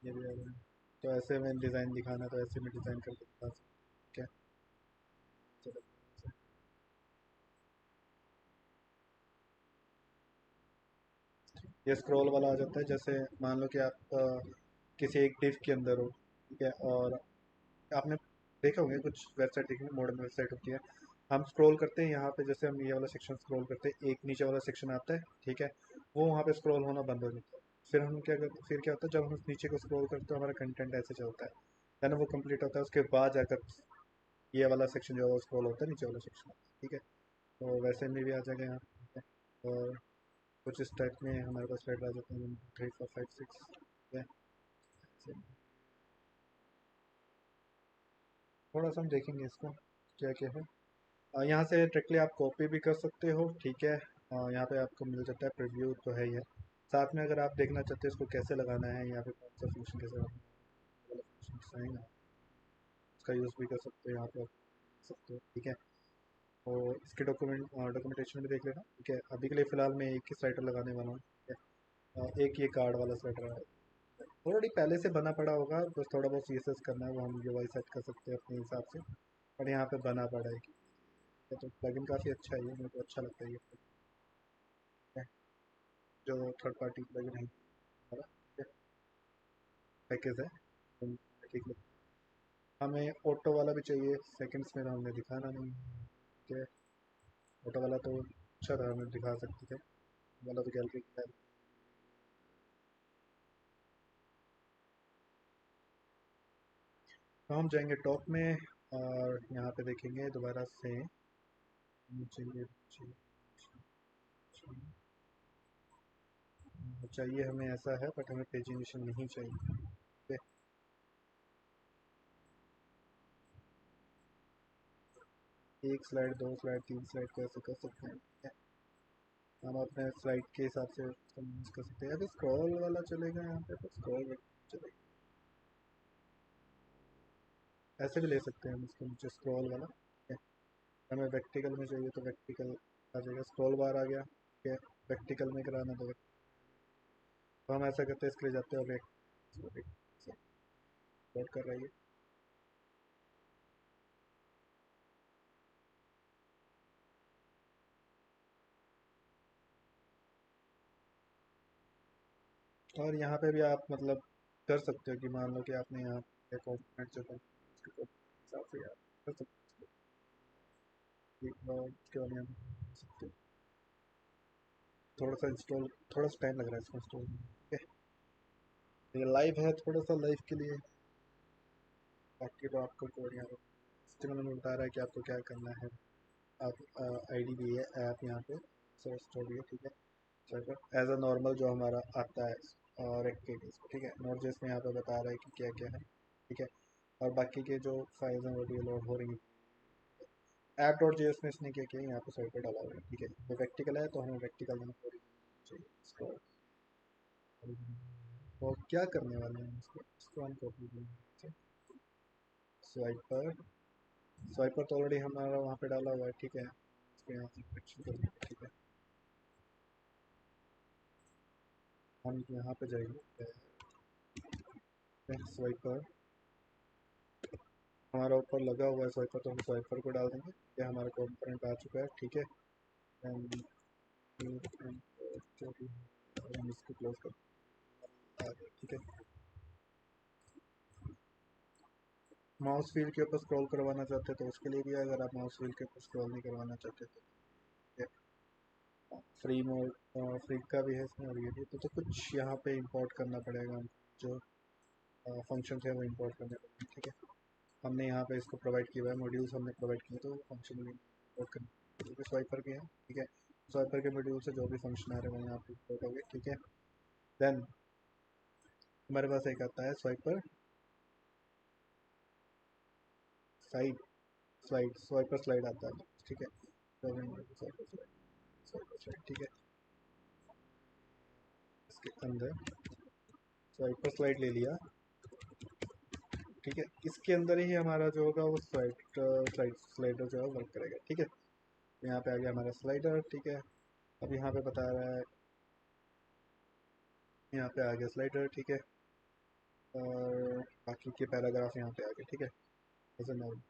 ये भी अलग है। तो ऐसे में डिज़ाइन दिखाना है, तो ऐसे में डिज़ाइन करके दिखा सकते हैं। ठीक है, चलो, ये स्क्रॉल वाला आ जाता है, जैसे मान लो कि आप किसी एक डिव के अंदर हो। ठीक है, और आपने देखे होंगे कुछ वेबसाइट देखी, मॉडर्न वेबसाइट होती है, हम स्क्रॉल करते हैं यहाँ पे, जैसे हम ये वाला सेक्शन स्क्रॉल करते हैं, एक नीचे वाला सेक्शन आता है। ठीक है, वो वहाँ पे स्क्रॉल होना बंद हो जाता है, फिर हम क्या करते, फिर क्या होता है, जब हम नीचे को स्क्रॉल करते हैं हमारा कंटेंट ऐसे चलता है, देन वो कंप्लीट होता है, उसके बाद जाकर ये वाला सेक्शन जो है वो स्क्रॉल होता है, नीचे वाला सेक्शन। ठीक है, तो वैसे में भी आ जाएगा यहाँ। ठीक है, और कुछ इस टाइप में हमारे पास स्लाइड आ जाते हैं, 3 4 5 6। ठीक है, थोड़ा सा हम देखेंगे इसको क्या क्या है। यहाँ से डायरेक्टली आप कॉपी भी कर सकते हो। ठीक है, यहाँ पे आपको मिल जाता है, प्रीव्यू तो है ही है। साथ में अगर आप देखना चाहते हैं इसको कैसे लगाना है, यहाँ पे कौन सा फंक्शन कैसे लगाना है, वाला फंक्शन है ना, उसका यूज़ भी कर सकते हो यहाँ पे, कर सकते हो, ठीक है। और इसके डॉक्यूमेंटेशन भी देख लेना, ठीक है। अभी के लिए फ़िलहाल मैं एक ही स्लाइडर लगाने वाला हूँ, ठीक है। एक ये कार्ड वाला स्लाइडर है, ऑलरेडी पहले से बना पड़ा होगा, बस थोड़ा बहुत सीएसएस करना है, वो हम यूआई सेट कर सकते हैं अपने हिसाब से, और यहाँ पे बना पड़ा है, ठीक है। तो प्लगइन काफ़ी अच्छा है, ये मेरे को अच्छा लगता है ये plugin, जो थर्ड पार्टी प्लगइन है हमारा, पैकेज है, ठीक है। हमें ऑटो वाला भी चाहिए, सेकंड्स में हमने दिखाना नहीं, ठीक है। ऑटो वाला तो अच्छा था, हमें दिखा सकते थे, वाला तो गैलरी है। तो हम जाएंगे टॉप में, और यहाँ पे देखेंगे दोबारा से, चाहिए चाहिए हमें ऐसा है, बट हमें पेजिनेशन नहीं चाहिए, ठीक है। एक स्लाइड, दो स्लाइड, तीन स्लाइड को ऐसे कर सकते हैं, ठीक है। हम अपने स्लाइड के हिसाब से यूज कर सकते हैं। अभी स्क्रॉल वाला चलेगा यहाँ पे, तो स्क्रॉल चलेगा, ऐसे भी ले सकते हैं हम इसको नीचे स्क्रॉल वाला, ठीक है। हमें वर्टिकल में चाहिए तो वर्टिकल आ जाएगा, स्क्रॉल बार आ गया, ठीक है। वर्टिकल में कराना तो हम ऐसा करते हैं, इसके लिए जाते हैं और वर्क कर रही है। और यहाँ पे भी आप मतलब कर सकते हो कि मान लो कि आपने यहाँ पे कॉम्पोनेंट जो है उसके हिसाब से आप कर सकते हो, उसके बारे में हम सकते हो। थोड़ा सा इंस्टॉल, थोड़ा सा टाइम लग रहा है इसको इंस्टॉल, ठीक है। ये लाइव है, थोड़ा सा लाइव के लिए, बाकी तो आपको कोड यहाँ पे सिस्टम में बता रहा है कि आपको क्या करना है। आप आईडी भी है ऐप यहाँ पे सोर्स स्टोर भी है, ठीक है। चलो एज अ नॉर्मल जो हमारा आता है और एक्टिविटीज, ठीक है। नोट जेएस में यहाँ पे बता रहा है कि क्या क्या है, ठीक है। और बाकी के जो फाइल्स हैं वो भी लोड हो रही हैं। ऐप डॉट जेएस में इसने क्या किया, यहाँ पे साइड पे डाला हुआ है, ठीक है। वो प्रैक्टिकल है तो हमें प्रैक्टिकल में चाहिए इसको, और क्या करने वाले हैं इसको हम कॉपी करेंगे, स्वाइपर, स्वाइपर तो ऑलरेडी हमारा वहाँ पे डाला हुआ है, ठीक है। इसको यहाँ से करेक्शन कर देंगे, ठीक है। हम यहाँ पे जाएंगे, स्वाइपर हमारा ऊपर लगा हुआ है स्वाइपर, तो हम स्वाइपर को डाल देंगे, ये हमारा कॉम्पोनेंट आ चुका है, ठीक है। And जो भी हम इसको क्लोज कर आ गया, ठीक है। माउस व्हील के ऊपर स्क्रॉल करवाना चाहते हैं तो उसके लिए भी है, अगर आप माउस व्हील के ऊपर स्क्रॉल नहीं करवाना चाहते तो फ्री मोड, फ्री का भी है इसमें, और ये भी तो कुछ यहाँ पे इंपोर्ट करना पड़ेगा, जो फंक्शन है वो इंपोर्ट करने पड़ेंगे, ठीक है। हमने यहाँ पे इसको प्रोवाइड किया हुआ है, मॉड्यूल्स हमने प्रोवाइड किए, तो फंक्शन भी इंपोर्ट करने, ठीक है। स्वाइपर के हैं, ठीक है। स्वाइपर के मॉड्यूल से जो भी फंक्शन आ रहे हैं वो यहाँ पे इंपोर्ट हो गए, ठीक है। देन हमारे पास एक आता है स्वाइपर साइड, स्वाइपर स्लाइड आता है, ठीक है। तो स्वाइपर स्लाइड, स्वाइपर स्लाइड, ठीक है। इसके अंदर स्वाइपर स्लाइड ले लिया, ठीक है। इसके अंदर ही हमारा जो होगा वो स्लाइडर जो है वर्क करेगा, ठीक है। तो यहाँ पे आ गया हमारा स्लाइडर, ठीक है। अब यहाँ पे बता रहा है, यहाँ पे आ गया स्लाइडर, ठीक है। और बाकी के पैराग्राफ यहाँ पे आ गए, ठीक है। ऐसे नॉर्मल,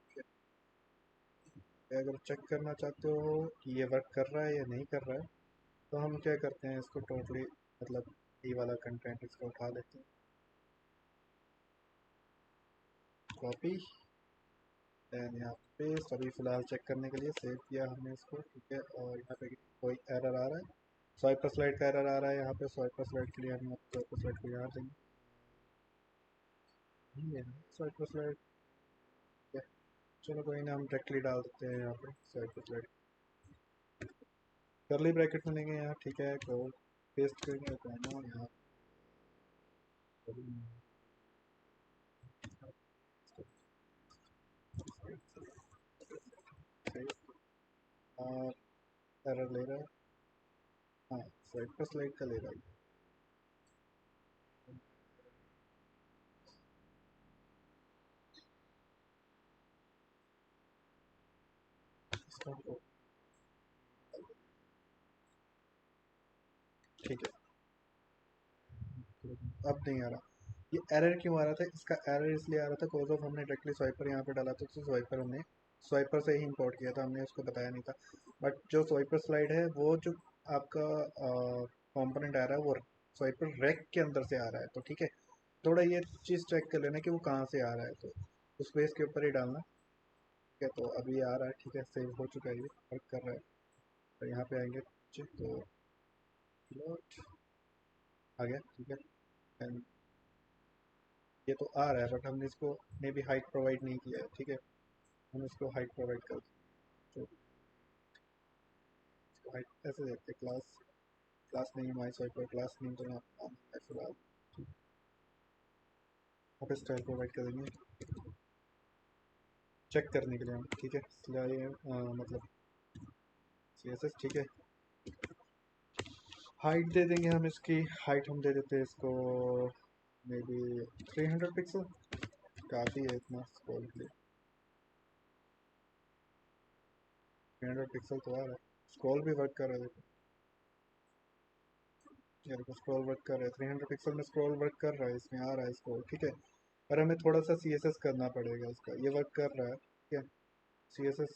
अगर चेक करना चाहते हो कि ये वर्क कर रहा है या नहीं कर रहा है, तो हम क्या करते हैं, इसको टोटली मतलब ये वाला कंटेंट इसका उठा लेते हैं, कॉपी, देन यहाँ पे सभी फिलहाल चेक करने के लिए सेव किया हमने इसको, ठीक है। और यहाँ पे कोई एरर आ रहा है, स्वाइपर स्लाइड का एरर आ रहा है, यहाँ पे स्वाइपर स्लाइड के लिए हम स्वाइपर स्लाइड को यहाँ देंगे, ये स्वाइपर स्लाइड, चलो कोई ना, हम डायरेक्टली डाल देते हैं यहाँ पे स्वाइपर स्लाइड, करली ब्रैकेट में लेंगे यहाँ, ठीक है। को पेस्ट करेंगे तो यहाँ और एरर ले रहा है, हाँ स्वाइपर स्लाइड का ले रहा है, तो ठीक है, अब नहीं आ रहा। ये एरर क्यों आ रहा था? इसका एरर इसलिए आ रहा था कॉज ऑफ हमने डायरेक्टली स्वाइपर यहाँ पे डाला था, तो स्वाइपर हमने स्वाइपर से ही इंपोर्ट किया था, हमने उसको बताया नहीं था। बट जो स्वाइपर स्लाइड है वो जो आपका कंपोनेंट आ रहा है वो स्वाइपर रैक के अंदर से आ रहा है, तो ठीक है, थोड़ा ये चीज़ चेक कर लेना कि वो कहाँ से आ रहा है, तो उस बेस के ऊपर ही डालना। ठीक है, तो अभी आ रहा है, ठीक है, सेव हो चुका है, ये वर्क कर रहा है। तो यहाँ पे आएंगे तो load आ गया, ठीक है। And ये तो आ रहा है बट हमने इसको मे भी हाइट प्रोवाइड नहीं किया है, ठीक है, हम इसको हाइट प्रोवाइड कर, तो इसको हाइट ऐसे देते हैं, class class name my swiper, class name तो यहाँ पे फिलहाल आप स्टाइल प्रोवाइड कर देंगे चेक करने के लिए हम, ठीक है, सिलाई मतलब CSS, ठीक है। हाइट दे देंगे हम इसकी, हाइट हम दे देते हैं इसको मे बी 300 पिक्सल, काफ़ी है इतना स्क्रॉल के लिए। 300 पिक्सल तो आ रहा है, स्क्रॉल भी वर्क कर रहा है, देखो यार को स्क्रॉल वर्क कर रहा है, 300 पिक्सल में स्क्रॉल वर्क कर रहा है, इसमें आ रहा है स्क्रॉल, ठीक है। पर हमें थोड़ा सा CSS करना पड़ेगा इसका, ये वर्क कर रहा है, ठीक है। CSS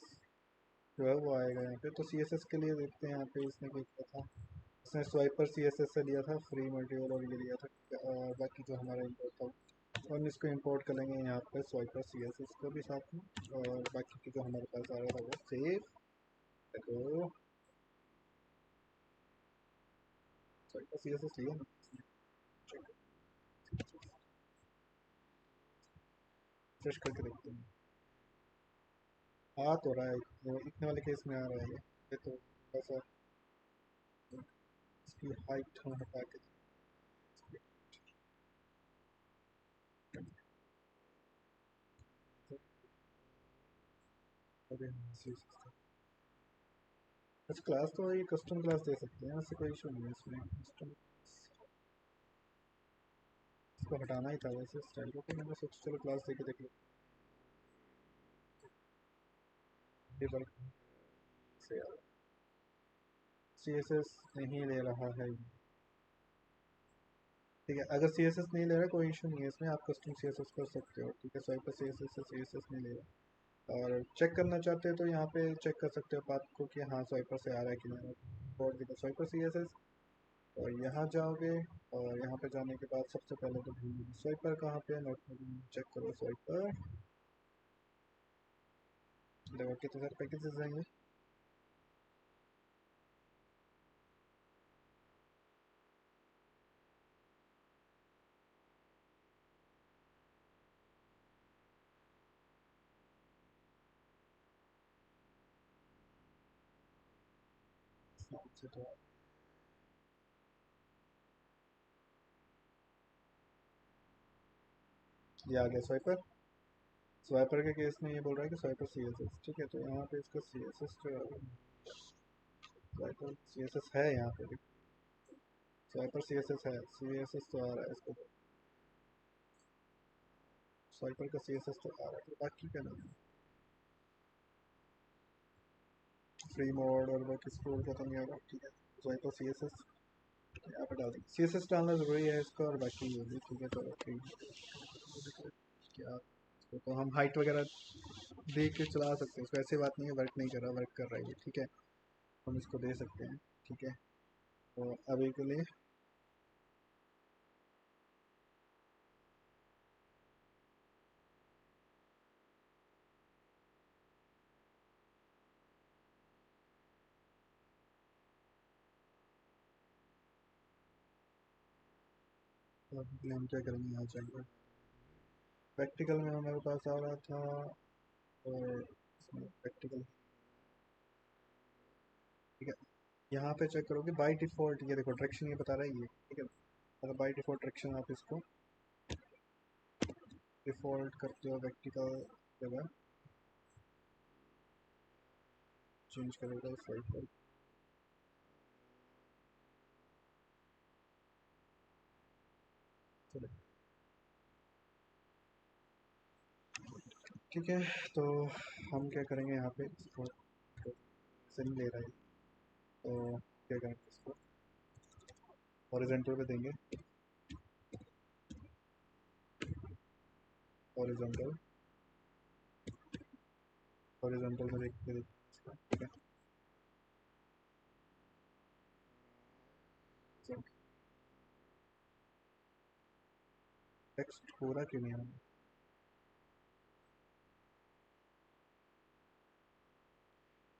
जो है वो आएगा यहाँ पे, तो CSS के लिए देखते हैं यहाँ पे इसने क्या किया था, इसने स्वाइपर CSS से लिया था फ्री मटेरियल और ये लिया था, ठीक है, और बाकी जो हमारा इम्पोर्ट था तो हम इसको इंपोर्ट कर लेंगे यहाँ पे स्वाइपर CSS को भी साथ में, और बाकी की जो हमारे पास आ रहा था वो सेव, तो स्वाइपर CSS लिया ना, फ्रेश करके देखते हैं। आ तो रहा है, इतने वाले केस में आ रहा है ये तो ऐसा, इसकी हाइट हम हटा के, अरे अच्छा क्लास तो ये कस्टम क्लास दे सकते हैं, ऐसे कोई इशू नहीं है इसमें, कस्टम इसको हटाना ही था वैसे स्टाइल को, मैंने सोचा चलो क्लास दे के देख लो से। CSS नहीं ले रहा है, ठीक है, अगर CSS नहीं ले रहा कोई इशू नहीं है इसमें, आप कस्टम CSS कर सकते हो, ठीक है, स्वाइपर CSS से CSS नहीं ले रहा। और चेक करना चाहते हो तो यहाँ पे चेक कर सकते हो आप आपको कि हाँ स्वाइपर से आ रहा है कि नहीं, और देखो स्वाइपर CSS, और यहाँ जाओगे, और यहाँ पे जाने के बाद सबसे पहले तो स्वाइपर कहाँ पे है, नोट चेक करो स्वाइपर, देखो कितने सारे पैकेजेस आएंगे। से तो ये आ गया स्वाइपर, स्वाइपर के केस में ये बोल रहा है कि स्वाइपर CSS, ठीक है, तो यहाँ पे इसका CSS जो है, स्वाइपर CSS है यहाँ पे, स्वाइपर CSS है, CSS तो आ रहा है इसको, स्वाइपर का CSS तो आ रहा है, तो बाकी का नहीं, फ्री मोड और बाकी स्क्रोल का तो नहीं आ रहा, ठीक है, स्वाइपर CSS यहाँ पे डाल देंगे, CSS डालना ज़रूरी है इसका, और बाकी ये भी ठीक है, चलो फ्री क्या, तो हम हाइट वगैरह देख के चला सकते हैं इसको, ऐसी बात नहीं है वर्क नहीं कर रहा, वर्क कर रहा है ये, ठीक है, हम इसको दे सकते हैं, ठीक है। तो अभी के लिए हम क्या करेंगे, यहाँ चाहिए प्रैक्टिकल में हमारे पास आ रहा था, और इसमें प्रैक्टिकल, ठीक है, यहाँ पे चेक करोगे बाय डिफ़ॉल्ट, ये देखो डायरेक्शन ये बता रहा है ये, ठीक है, अगर बाय डिफ़ॉल्ट डायरेक्शन आप इसको डिफ़ॉल्ट करते हो प्रैक्टिकल जगह चेंज करेगा साइड पर, चलो ठीक है, तो हम क्या करेंगे यहाँ पे इसको से नहीं ले रहा है, तो क्या करेंगे इसको हॉरिजॉन्टल पे देंगे। हॉरिजॉन्टल हॉरिजॉन्टल में देखते देखते ठीक है। टेक्स्ट पूरा क्यों नहीं आ रहा?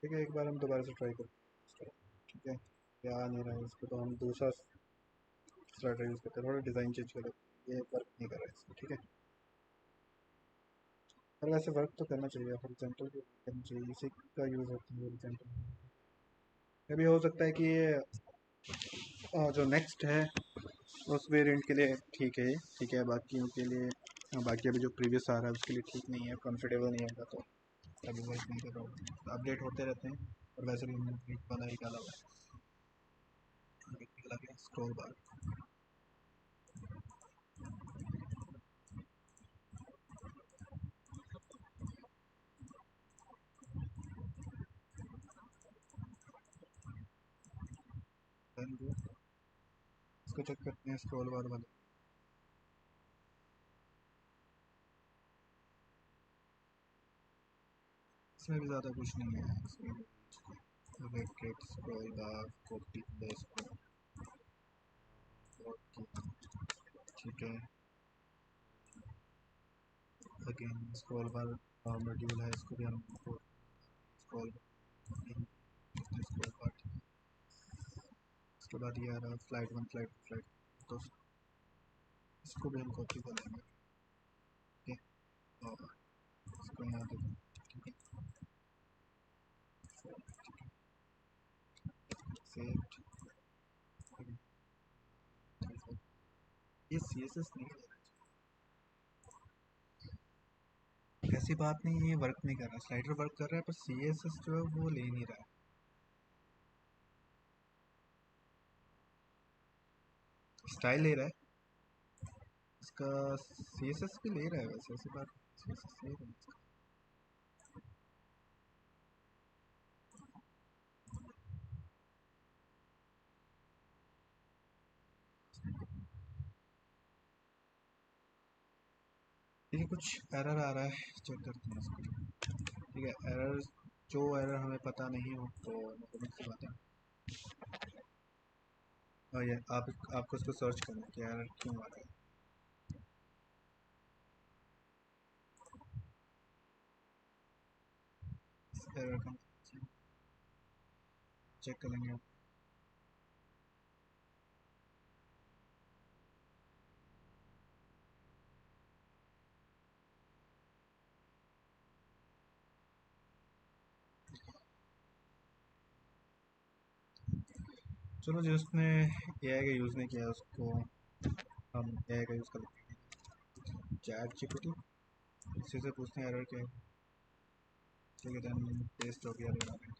ठीक है, एक बार हम दोबारा से ट्राई करते हैं। ठीक है, क्या आ नहीं रहा है इसको, तो हम दूसरा स्टार्टर यूज़ करते हैं, थोड़ा डिज़ाइन चेंज करें। ये वर्क नहीं कर रहा है इसमें, ठीक है। पर वैसे वर्क तो करना चाहिए, हॉरिजॉन्टल भी करना चाहिए, इसी का यूज़ होता है हॉरिजॉन्टल। अभी हो सकता है कि ये जो नेक्स्ट है उस वेरिएंट के लिए ठीक है, ठीक है, बाकियों के लिए बाकी अभी जो प्रीवियस आ रहा है उसके लिए ठीक नहीं है, कंफर्टेबल नहीं होगा, तो अभी वर्क नहीं कर रहा हूँ। अपडेट होते रहते हैं, और वैसे भी हमने ब्रेक वाला ही डाला हुआ है स्क्रॉल बार। इसको चेक करते हैं स्क्रॉल बार वाले। इसमें भी ज़्यादा कुछ नहीं है, इसमें रेड स्क्रॉल बार कॉपी पेस्ट, ठीक है। अगेन स्क्रॉल बार मॉड्यूल है, इसको भी हम स्क्रॉल स्क्रॉल बार। उसके बाद ये आ रहा है फ्लाइट वन फ्लाइट फ्लाइट, तो इसको भी हम कॉपी कर लेंगे, ठीक है। और इसको यहाँ देखें, ठीक है, सेव। ये सी एस एस नहीं है, ऐसी बात नहीं है, ये वर्क नहीं कर रहा, स्लाइडर वर्क कर रहा है पर सी एस एस जो है वो ले नहीं रहा है। स्टाइल ले रहा है, इसका सी एस एस भी ले रहा है, वैसे ऐसी बात सी एस एस ले रहा है। ठीक है, कुछ एरर आ रहा है, चेक करते हैं इसको। ठीक है, एरर जो एरर हमें पता नहीं हो तो कमेंट से बताएं। और ये आपको इसको सर्च करना है कि एरर क्यों आ रहा है। इस एरर का चेक करेंगे। चलो, जिसने ए आई का यूज़ नहीं किया उसको हम ए आई का यूज़ कर लेते हैं, चैट जीपीटी। इसी से पूछते हैं एरर क्या है। ठीक है, देन पेस्ट हो गया लगा दें।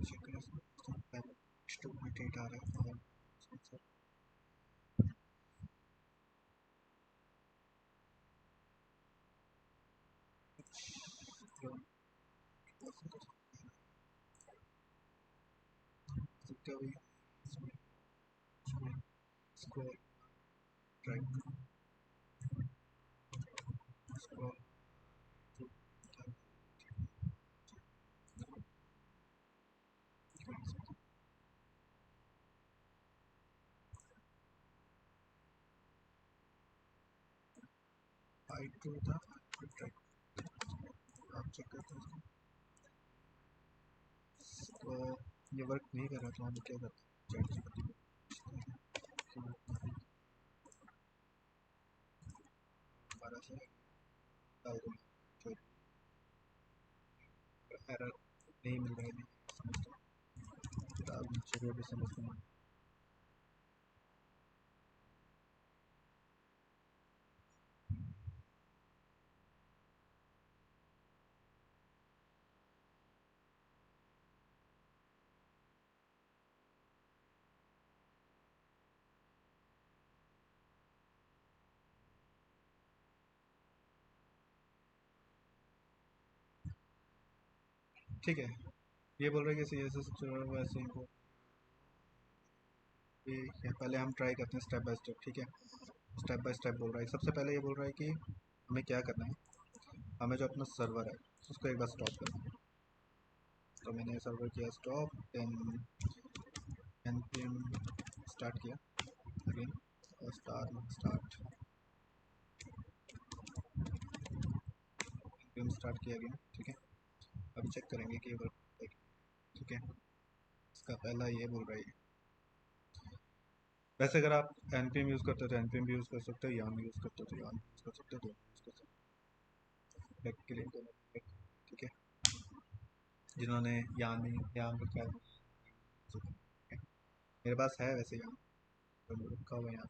चेक करें, डेट आ रहा है। Scroll drag scroll I to था, ड्रैग। आप चेक करते हैं इसको। ये वर्क नहीं कर रहा तो हम क्या करते हैं, दोबारा से डाल दूँगा, एरर नहीं मिल रहा है, डाल चलिए अभी समझते हैं। ठीक है, ये बोल रहे हैं कि सी एस एस वैसे इनको ये पहले हम ट्राई करते हैं स्टेप बाय स्टेप, ठीक है। स्टेप बाय स्टेप बोल रहा है, सबसे पहले ये बोल रहा है कि हमें क्या करना है, हमें जो अपना सर्वर है उसको एक बार स्टॉप करना है। तो मैंने सर्वर किया स्टॉप, देन npm स्टार्ट किया again, start start npm start किया अगेन, ठीक है। अभी चेक करेंगे कि ये वर्क, ठीक है। इसका पहला ये बोल रहा है, वैसे अगर आप npm यूज़ करते हो तो npm भी यूज़ कर सकते हो, yarn यूज़ करते हो तो yarn यूज़ कर सकते हो, तो यूज़ कर सकते हो बैक के लिए दोनों, ठीक है। जिन्होंने yarn रखा है, मेरे पास है वैसे yarn, तो रखा हुआ यहाँ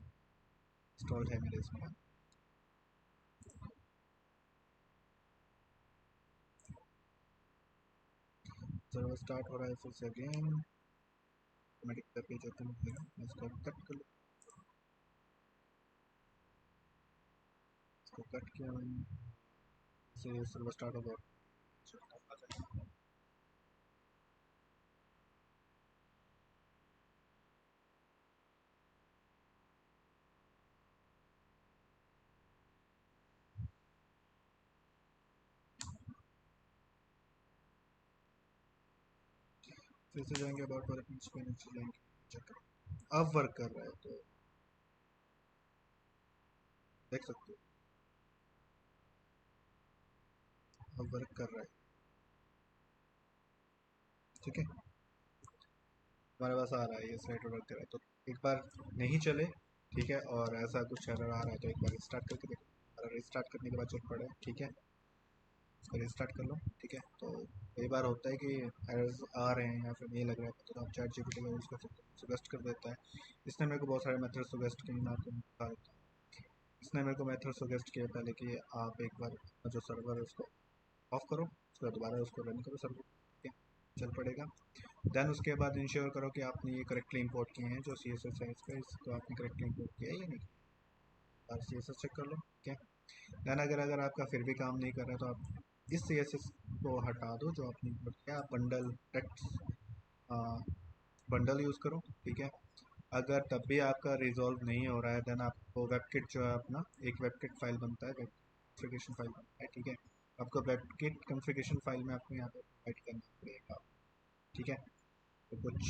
स्टोर है मेरे इसमें। सर्वर स्टार्ट हो रहा है फिर से अगेन, ऑटोमेटिक पेज ओपन हो गया, मैं इसको कट कर, इसको कट किया मैंने, से सर्वर स्टार्ट होगा। फिर से जाएंगे अबाउट वाले पेज पे, नीचे जाएंगे, चेक करें अब वर्क कर रहा है, तो देख सकते हो अब वर्क कर रहा है, ठीक है। हमारे पास आ रहा है ये स्लाइड वर्क कर रहा है, तो एक बार नहीं चले, ठीक है, और ऐसा कुछ एरर आ रहा है तो एक बार रिस्टार्ट करके देखो, और रिस्टार्ट करने के बाद चल पड़े, ठीक है। इसको रिस्टार्ट कर लो, ठीक है। तो कई बार होता है कि एरर्स आ रहे हैं या फिर नहीं लग रहा है, तो आप चैट जीपीटी का यूज़ कर सकते हो, सजेस्ट कर देता है। इसने मेरे को बहुत सारे मेथड सजेस्ट किए, मैं आपको बता देता हूँ। इसने मेरे को मेथड सजेस्ट किया पहले कि आप एक बार जो सर्वर है उसको ऑफ करो, उसके बाद दोबारा उसको रन करो सर्वर, ठीक है, चल पड़ेगा। देन उसके बाद इंश्योर करो कि आपने ये करेक्टली इंपोर्ट किए हैं, जो सी एस एस है इसका, इसको आपने करेक्टली इंपोर्ट किया है या नहीं, और सी एस एस चेक कर लो, ठीक है। देन अगर अगर आपका फिर भी काम नहीं कर रहा है तो आप इस सी एस एस को हटा दो जो आपने इंपोर्ट किया, आप बंडल टेक्स्ट बंडल यूज़ करो, ठीक है। अगर तब भी आपका रिजॉल्व नहीं हो रहा है, देन आपको वेबकिट जो है अपना एक वेबकिट फाइल बनता है, वेब कॉन्फ़िगरेशन फाइल बनता है, ठीक है। आपको वेबकिट कॉन्फ़िगरेशन फाइल में आपको यहाँ पे ऐड करना पड़ेगा, ठीक है। तो कुछ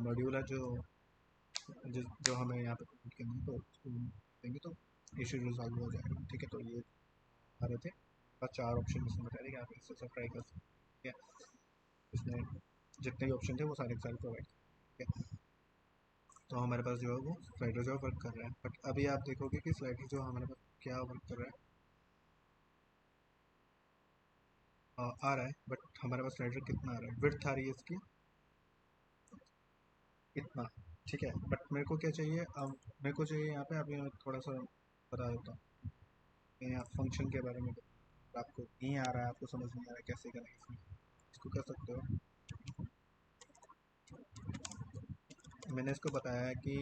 मॉड्यूल है जो हमें यहाँ पे कमेंट करनी है, तो उसको देंगे तो इशू रिजॉल्व हो जाएगा, ठीक है। तो ये आ रहे थे बस 4 ऑप्शन इसमें बता रहे कि आप इससे सब ट्राई कर सकते हैं, ठीक है। इसमें जितने भी ऑप्शन थे वो सारे के सारे प्रोवाइड, ठीक है। तो हमारे पास जो है वो स्लाइडर जो है वर्क कर रहा है, बट अभी आप देखोगे कि स्लाइडर जो हमारे पास क्या वर्क कर रहा है, आ रहा है, बट हमारे पास स्लाइडर कितना आ रहा है, विड्थ आ रही है इसकी इतना, ठीक है। बट मेरे को क्या चाहिए, अब मेरे को चाहिए यहाँ पे, अभी मैं थोड़ा सा बता देता हूँ यहाँ फंक्शन के बारे में। आपको नहीं आ रहा है, आपको समझ नहीं आ रहा है कैसे करें इसमें, इसको कर सकते हो। मैंने इसको बताया कि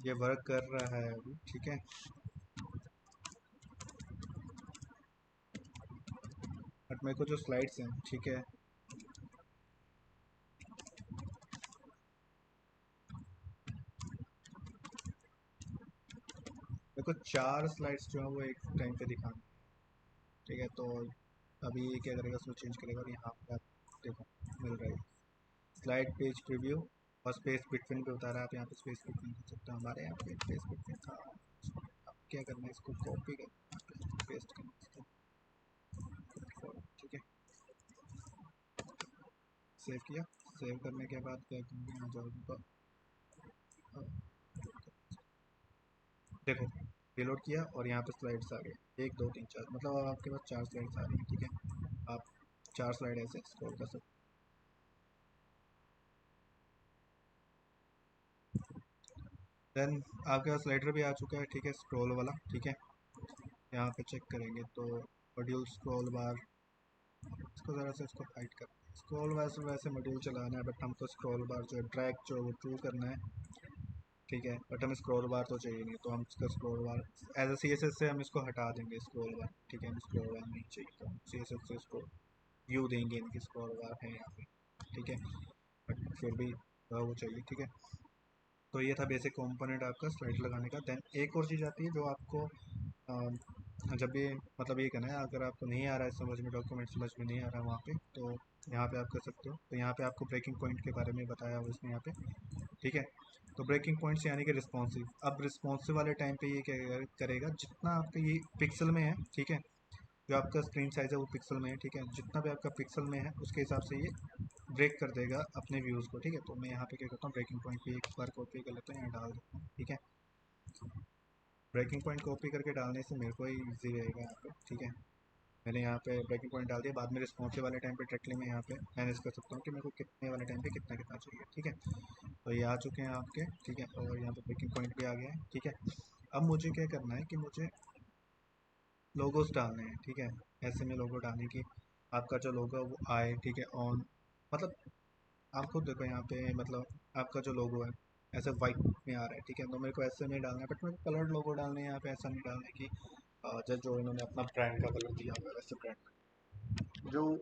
ये वर्क कर रहा है अभी, ठीक है। बट मेरे को जो स्लाइड्स हैं, ठीक है, मेरे को 4 स्लाइड्स जो है वो एक टाइम पे दिखाना, ठीक है। तो अभी ये क्या करेगा, उसमें चेंज करेगा, और यहाँ पे आप देखो मिल रहा है स्लाइड पेज प्रीव्यू, और स्पेस बिटवीन पे बता रहा है, आप यहाँ पे स्पेस बिटवीन कर सकते हो, हमारे यहाँ पे स्पेस बिटवीन था। अब क्या करना है, इसको कॉपी करना, पेस्ट करना, ठीक है। सेव किया। सेव करने के बाद क्या करेंगे, यहाँ जाओगे तो देखो रिलोड किया और यहाँ पे स्लाइड्स आ गए, 1 2 3 4, मतलब अब आपके पास 4 स्लाइड्स आ रही हैं, ठीक है। आप 4 स्लाइड ऐसे स्क्रॉल कर सकते हैं। देन आपके पास स्लाइडर भी आ चुका है, ठीक है, स्क्रॉल वाला, ठीक है। यहाँ पे चेक करेंगे तो मॉड्यूल स्क्रॉल बार, इसको ज़रा से इसको हाइड कर, स्क्रॉल बार से वैसे मॉड्यूल चलाना है, बट हमको स्क्रॉल बार जो है ड्रैग जो वो चूज करना है, ठीक है। बट हमें स्क्रॉल बार तो चाहिए नहीं, तो हम इसका scroll bar as a CSS से हम इसको हटा देंगे स्क्रॉल बार, ठीक है। हम स्क्रॉल बार नहीं चाहिए तो हम CSS से इसको व्यू देंगे, इनकी स्क्रॉल बार है यहाँ पे, ठीक है। बट फिर भी वो चाहिए, ठीक है। तो ये था बेसिक कंपोनेंट आपका स्लाइड लगाने का। देन एक और चीज़ आती है जो आपको जब भी मतलब ये करना है, अगर आपको नहीं आ रहा है समझ में, डॉक्यूमेंट समझ में नहीं आ रहा है वहाँ पे, तो यहाँ पे आप कर सकते हो। तो यहाँ पे आपको ब्रेकिंग पॉइंट के बारे में बताया हुआ इसने यहाँ पे, ठीक है। तो ब्रेकिंग पॉइंट्स यानी कि रिस्पॉन्सिव, अब रिस्पॉन्सिव वाले टाइम पे ये क्या करेगा, जितना आपका ये पिक्सल में है, ठीक है, जो आपका स्क्रीन साइज है वो पिक्सल में है, ठीक है, जितना भी आपका पिक्सल में है उसके हिसाब से ये ब्रेक कर देगा अपने व्यूज़ को, ठीक है। तो मैं यहाँ पे क्या करता हूँ, ब्रेकिंग पॉइंट पे एक बार कॉपी कर लेता हूँ, यहाँ डाल देता हूँ, ठीक है। ब्रेकिंग पॉइंट कॉपी करके डालने से मेरे को ही ईजी रहेगा यहाँ पे, ठीक है। मैंने यहाँ पे ब्रेकिंग पॉइंट डाल दिया, बाद में रिस्पॉन्सिव वाले टाइम पे डायरेक्टली मैं यहाँ पे मैनेज कर सकता हूँ कि मेरे को कितने वाले टाइम पे कितना कितना चाहिए, ठीक है। तो ये आ चुके हैं आपके, ठीक है, और यहाँ पे ब्रेकिंग पॉइंट भी आ गया है, ठीक है। अब मुझे क्या करना है कि मुझे लोगोस डालने हैं, ठीक है। ऐसे में लोगो डालने की, आपका जो लोगो है वो आए, ठीक है, ऑन, मतलब आप खुद देखो यहाँ पे, मतलब आपका जो लोगो है ऐसे वाइट में आ रहा है, ठीक है। तो मेरे को ऐसे में डालना है, बट मेरे को कलर्ड लोगो डालने हैं यहाँ पे, ऐसा नहीं डालने की जस्ट जो इन्होंने अपना ब्रांड का कलर दिया हुआ है वैसे ब्रांड, जो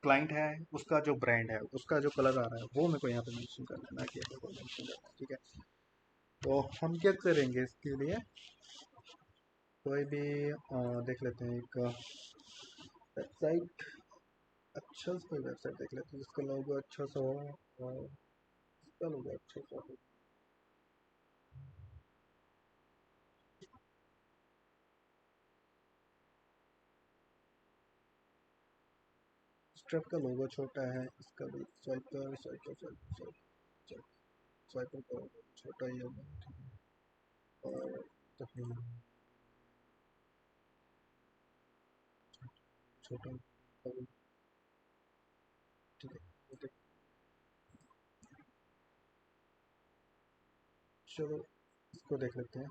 क्लाइंट है उसका जो ब्रांड है उसका जो कलर आ रहा है वो मेरे को यहाँ पे मेंशन करना है, ना कि ऐसे मेंशन करना है, ठीक है। तो हम क्या करेंगे इसके लिए, कोई भी देख लेते हैं एक वेबसाइट, अच्छा सा कोई वेबसाइट देख लेते हैं जिसका लोगो अच्छा सा हो, और इसका लोगो अच्छा सा हो। स्ट्रप का लोगो छोटा है, इसका भी स्वाइपर स्वाइपर स्वाइपर स्वाइपर स्वाइपर का लोगो छोटा ही होगा, और तो छोटा, ठीक है। चलो इसको देख लेते हैं,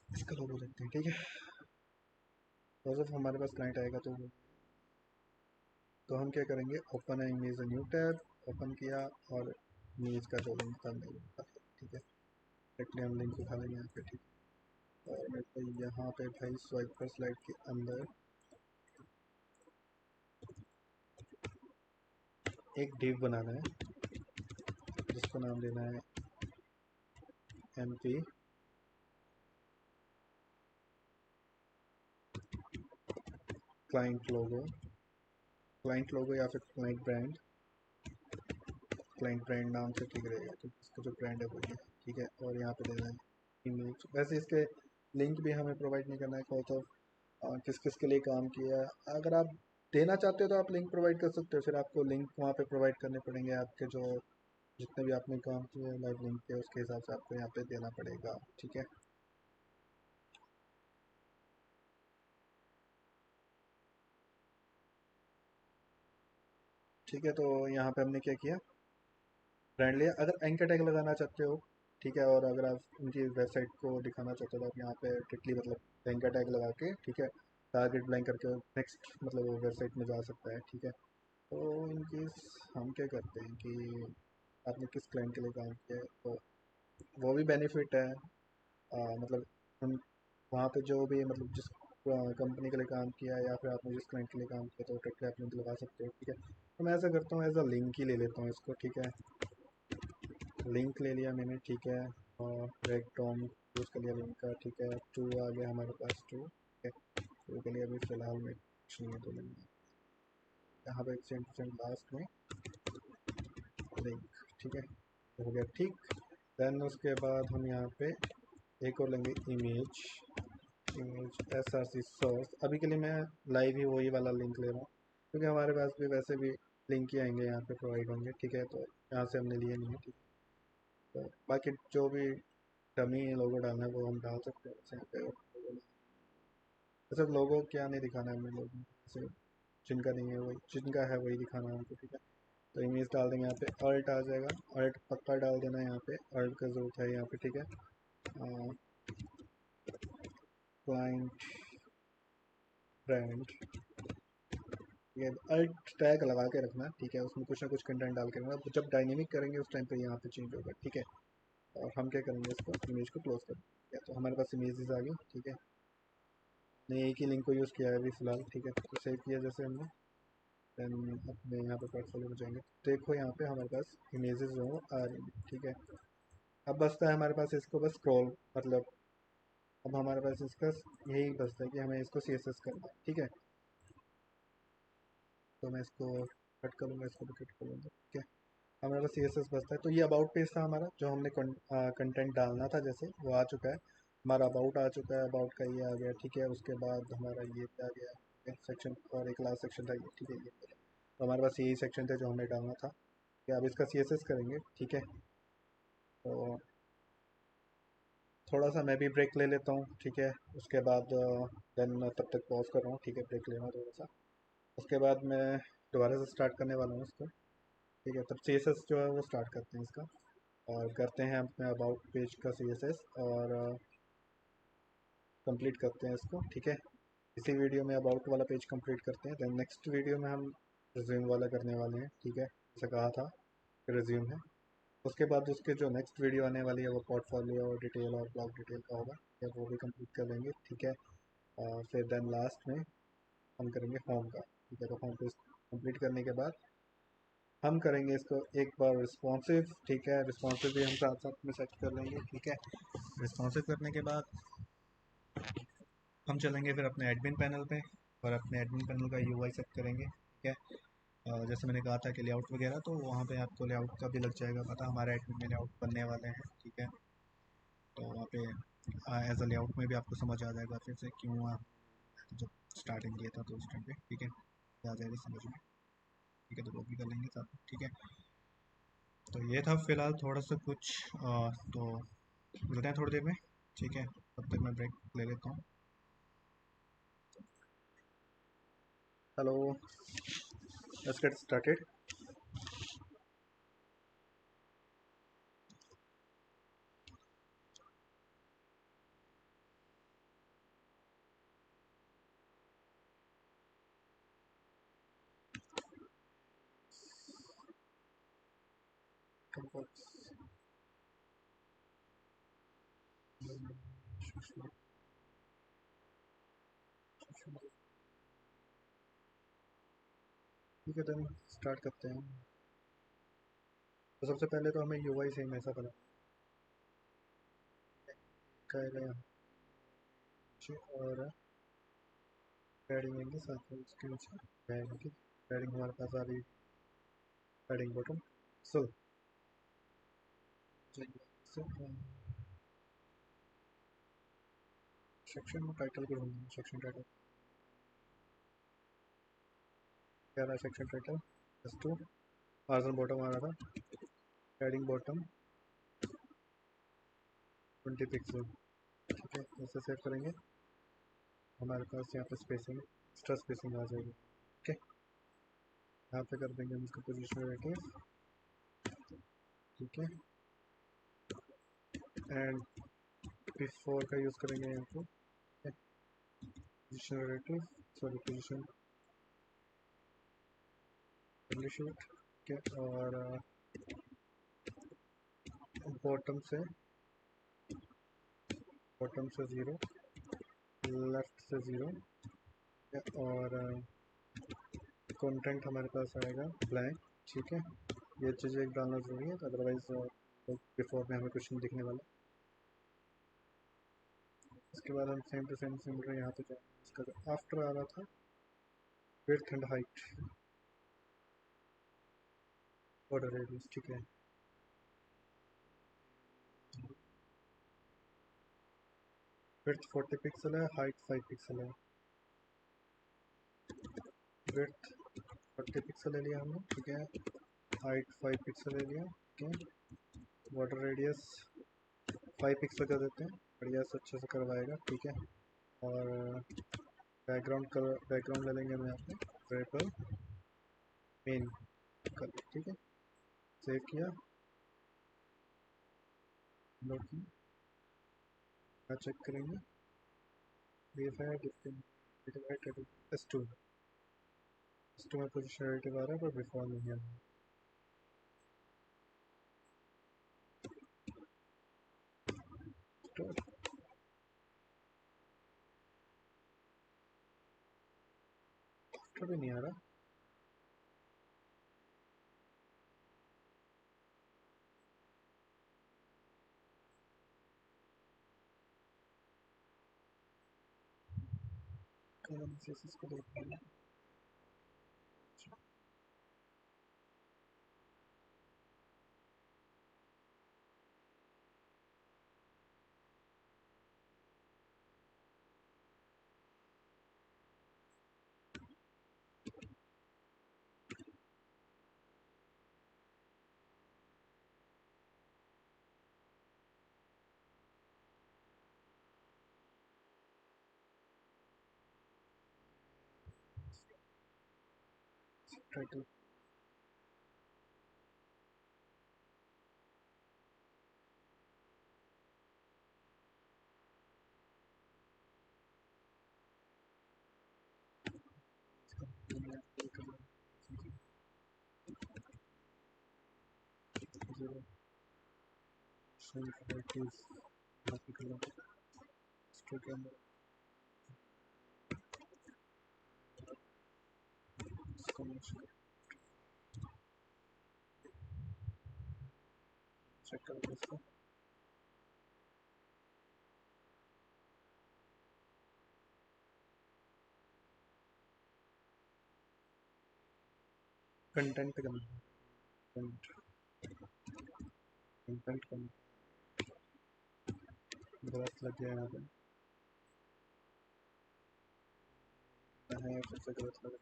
इसका लोगो देखते हैं, ठीक है। तो जब हमारे पास क्लाइंट आएगा तो हम क्या करेंगे, ओपन है इमेज न्यू टैब, ओपन किया और इमेज का जो लिंक था मेरे पास, ठीक है, डायरेक्टली हम लिंक उठा लेंगे यहाँ पे, ठीक है। और मेरे को यहाँ पे भाई स्वाइप पर स्लाइड के अंदर एक डिव बनाना है जिसको नाम देना है MP क्लाइंट लोगो या फिर क्लाइंट ब्रांड नाम से ठीक रहेगा, तो इसका जो ब्रांड है वो ये है, ठीक है। और यहाँ पे देना है इमेज, वैसे इसके लिंक भी हमें प्रोवाइड नहीं करना है, कौन सा किस किस के लिए काम किया है। अगर आप देना चाहते हो तो आप लिंक प्रोवाइड कर सकते हो, फिर आपको लिंक वहाँ पे प्रोवाइड करने पड़ेंगे, आपके जो जितने भी आपने काम किए हैं लाइव लिंक के, उसके हिसाब से आपको यहाँ पे देना पड़ेगा, ठीक है। ठीक है, तो यहाँ पे हमने क्या किया, ब्रांड लिया। अगर एंकर टैग लगाना चाहते हो, ठीक है, और अगर आप उनकी वेबसाइट को दिखाना चाहते हो तो आप यहाँ पे टिकली मतलब एंकर टैग लगा के, ठीक है, टारगेट ब्लैंक करके नेक्स्ट मतलब वो वेबसाइट में जा सकता है, ठीक है। तो इन केस हम क्या करते हैं कि आपने किस क्लाइंट के लिए काम किया है तो वो भी बेनिफिट है, मतलब हम वहाँ पे जो भी मतलब जिस कंपनी के लिए काम किया है या फिर आपने जिस क्लाइंट के लिए काम किया तो डायरेक्टली आप लिंक लगा सकते हो, ठीक है। तो मैं ऐसा करता हूँ एज अ लिंक ही ले लेता हूँ इसको, ठीक है। लिंक ले लिया मैंने, ठीक है, और ब्रेक डाउन यूज़ कर लिया लिंक का, ठीक है। टू आ गया हमारे पास, टू, ठीक है। टू के लिए अभी फ़िलहाल में कुछ नहीं है, तो मैंने यहाँ पे सेम टू सेम लास्ट में लिंक, ठीक है, हो गया, ठीक। देन उसके बाद हम यहाँ पे एक और लेंगे इमेज, इमेज SRC सोर्स। अभी के लिए मैं लाइव ही वही वाला लिंक ले रहा हूँ, क्योंकि हमारे पास भी वैसे भी लिंक ही आएंगे यहाँ पे प्रोवाइड होंगे, ठीक है। तो यहाँ से हमने लिए नहीं है, ठीक है। तो बाकी जो भी डमी लोगो डालना है वो हम डाल सकते हैं यहाँ पे। वैसे लोगो क्या नहीं दिखाना है हमें, लोगों से जिनका नहीं है वही, जिनका है वही दिखाना है हमको, ठीक है। तो इमेज डाल देंगे यहाँ पे, अल्ट आ जाएगा, अल्ट पक्का डाल देना है यहाँ पे, अल्ट का जरूरत है यहाँ पे, ठीक है। क्लाइंट ब्रांड, ये अल्ट टैग लगा के रखना, ठीक है। उसमें कुछ ना कुछ कंटेंट डाल के रखना, जब डायनेमिक करेंगे उस टाइम पे यहाँ पे चेंज होगा, ठीक है। और हम क्या करेंगे, इसको इमेज को क्लोज कर देंगे। तो हमारे पास इमेजेस आ गई, ठीक है। ने एक ही लिंक को यूज़ किया है अभी फिलहाल, ठीक है। तो सेव किया जैसे हमने, देन अपने यहाँ पे पोर्टफोलियो में जाएंगे, देखो यहाँ पे हमारे पास इमेजेस जो हैं वो आ रही हैं, ठीक है। अब बचता है हमारे पास इसको बस स्क्रॉल, मतलब अब हमारे पास इसका यही बचता है कि हमें इसको CSS करना है, ठीक है। तो मैं इसको कट कर लूँगा, इसको भी कट कर लूँगा, ठीक है। हमारे पास CSS बचता है। तो ये अबाउट पेज था हमारा, जो हमने कंटेंट डालना था, जैसे वो आ चुका है। हमारा अबाउट आ चुका है, अबाउट का ये आ गया, ठीक है। उसके बाद हमारा ये आ गया एक सेक्शन, और एक लास्ट सेक्शन था ये, ठीक है। ये तो हमारे पास यही सेक्शन थे जो हमें डालना था, कि अब इसका CSS करेंगे, ठीक है। तो थोड़ा सा मैं भी ब्रेक ले लेता हूँ, ठीक है। उसके बाद देन तब तक पॉज कर रहा हूँ, ठीक है। ब्रेक लेना थोड़ा सा, उसके बाद मैं दोबारा से स्टार्ट करने वाला हूँ इसको, ठीक है। तब CSS जो है वो स्टार्ट करते हैं इसका, और करते हैं अपने अबाउट पेज का CSS, और कंप्लीट करते हैं इसको, ठीक है। इसी वीडियो में अबाउट वाला पेज कंप्लीट करते हैं, देन नेक्स्ट वीडियो में हम रिज्यूम वाला करने वाले हैं, ठीक है। जैसे कहा था रिज्यूम है। उसके बाद उसके जो नेक्स्ट वीडियो आने वाली है वो पोर्टफोलियो और डिटेल और ब्लॉग डिटेल का होगा, या वो भी कंप्लीट कर लेंगे, ठीक है। और फिर देन लास्ट में हम करेंगे होम का, ठीक है। तो होम पेज कंप्लीट करने के बाद हम करेंगे इसको एक बार रिस्पॉन्सिव, ठीक है। रिस्पॉन्सिव भी हम साथ साथ में सेट कर लेंगे, ठीक है। रिस्पॉन्सिव करने के बाद हम चलेंगे फिर अपने एडमिन पैनल पे, और अपने एडमिन पैनल का UI सेट करेंगे, ठीक है। जैसे मैंने कहा था कि लेआउट वगैरह, तो वहाँ पे आपको लेआउट का भी लग जाएगा पता, हमारे एडमिन में लेआउट बनने वाले हैं, ठीक है। तो वहाँ पे एज अ लेआउट में भी आपको समझ आ जाएगा फिर से क्यों जब स्टार्टिंग किया था तो उस टाइम पे, ठीक है। आ जाएगा समझ में, ठीक है। तो वो भी कर लेंगे साथ में, ठीक है। तो ये था फिलहाल थोड़ा सा कुछ, तो मिलते हैं थोड़ी देर में, ठीक है। तब तक मैं ब्रेक ले लेता हूँ। Hello, let's get started. ठीक है, देन स्टार्ट करते हैं। तो सबसे पहले तो हमें UI सेम ऐसा बना है, और पैडिंग लेंगे साथ में उसके नीचे पैडिंग की, पैडिंग हमारे पास आ रही, पैडिंग बॉटम सो सेक्शन में टाइटल को ढूंढना, सेक्शन टाइटल क्या रहा है, section title S2, margin bottom आ रहा था, पैडिंग बॉटम 20 पिक्सल, ठीक है। ऐसे सेव करेंगे, हमारे पास यहाँ पे स्पेसिंग, एक्स्ट्रा स्पेसिंग आ जाएगी, ठीक है। यहाँ पे कर देंगे हम इसका पोजिशन रेटिंग, ठीक है। एंड P4 का यूज़ करेंगे यहाँ पे, position rating, sorry position shoot, ठीक है। और बॉटम से, बॉटम से 0, लेफ्ट से 0, और कंटेंट हमारे पास आएगा ब्लैंक, ठीक है। ये चीज़ें एक डालना जरूरी है, अदरवाइज बिफोर में हमें कुछ नहीं दिखने वाला। इसके बाद हम सेम टू सेम सिमिलर यहाँ पे जाएंगे, इसका जो आफ्टर आ रहा था width and height, border radius, ठीक है। विड्थ 40 पिक्सल है, हाइट 5 पिक्सल है। विड्थ 40 पिक्सल ले लिया हमने, ठीक है। हाइट 5 पिक्सल ले लिया, ठीक है। वाटर रेडियस 5 पिक्सल का देते हैं, बढ़िया से अच्छे से करवाएगा, ठीक है। और बैकग्राउंड कलर, बैकग्राउंड ले लेंगे हम यहाँ पे ट्रिपल मेन कलर, ठीक है। सेव किया, लोड किया, क्या चेक करेंगे, S2 में पोजिशन रिलेटिव आ रहा है पर बिफोर नहीं है। तो भी नहीं आ रहा, इसको देखते हैं। टाइटल चेक करें इसको। कंटेंट पे करना, कंटेंट करना गलत लग गया यहाँ पे है, फिर से गलत लग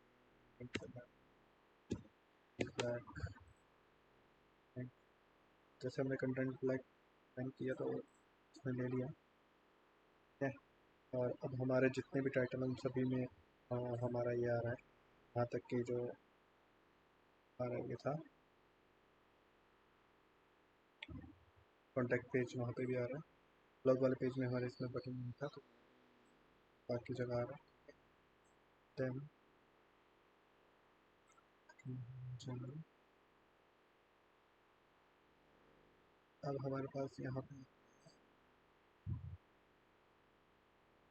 रहा है। जैसे हमने कंटेंट ब्लैक टाइप किया तो उसने ले लिया, ठीक है। और अब हमारे जितने भी टाइटल उन सभी में हमारा ये आ रहा है, यहाँ तक कि जो हमारा ये था कॉन्टैक्ट पेज, वहाँ पे भी आ रहा है। ब्लॉग वाले पेज में हमारे इसमें बटन नहीं था तो बाकी जगह आ रहा है। देन अब हमारे पास यहाँ पे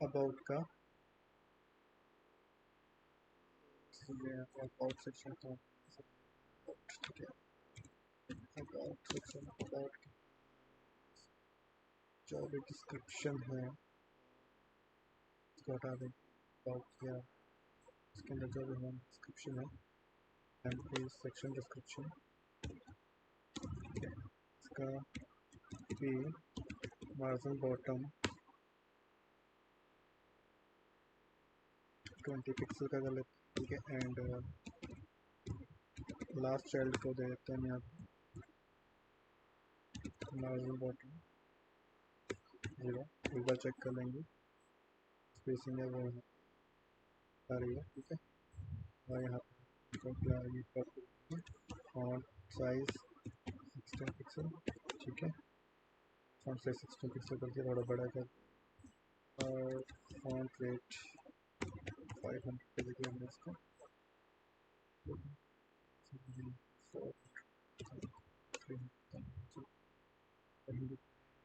अबाउट का, अबाउट सेक्शन का, ठीक है। अबाउट सेक्शन, अबाउट जो भी डिस्क्रिप्शन है उसको हटा दें। अबाउट किया, इसके अंदर जो भी हमारा डिस्क्रिप्शन है, एंड सेक्शन डिस्क्रिप्शन, इसका भी मार्जिन बॉटम 20 पिक्सल का कर लेते हैं, ठीक है। एंड लास्ट चाइल्ड को दे देते हैं यहाँ मार्जिन बॉटम 0। एक बार चेक कर लेंगे, स्पेसिंग है वो आ रही है, ठीक है। और यहाँ फॉन्ट साइज 16 पिक्सल, ठीक है। फॉन्ट साइज 16 पिक्सल करके थोड़ा बड़ा कर, और फॉन्ट रेट 500 कर दिया हमने इसको,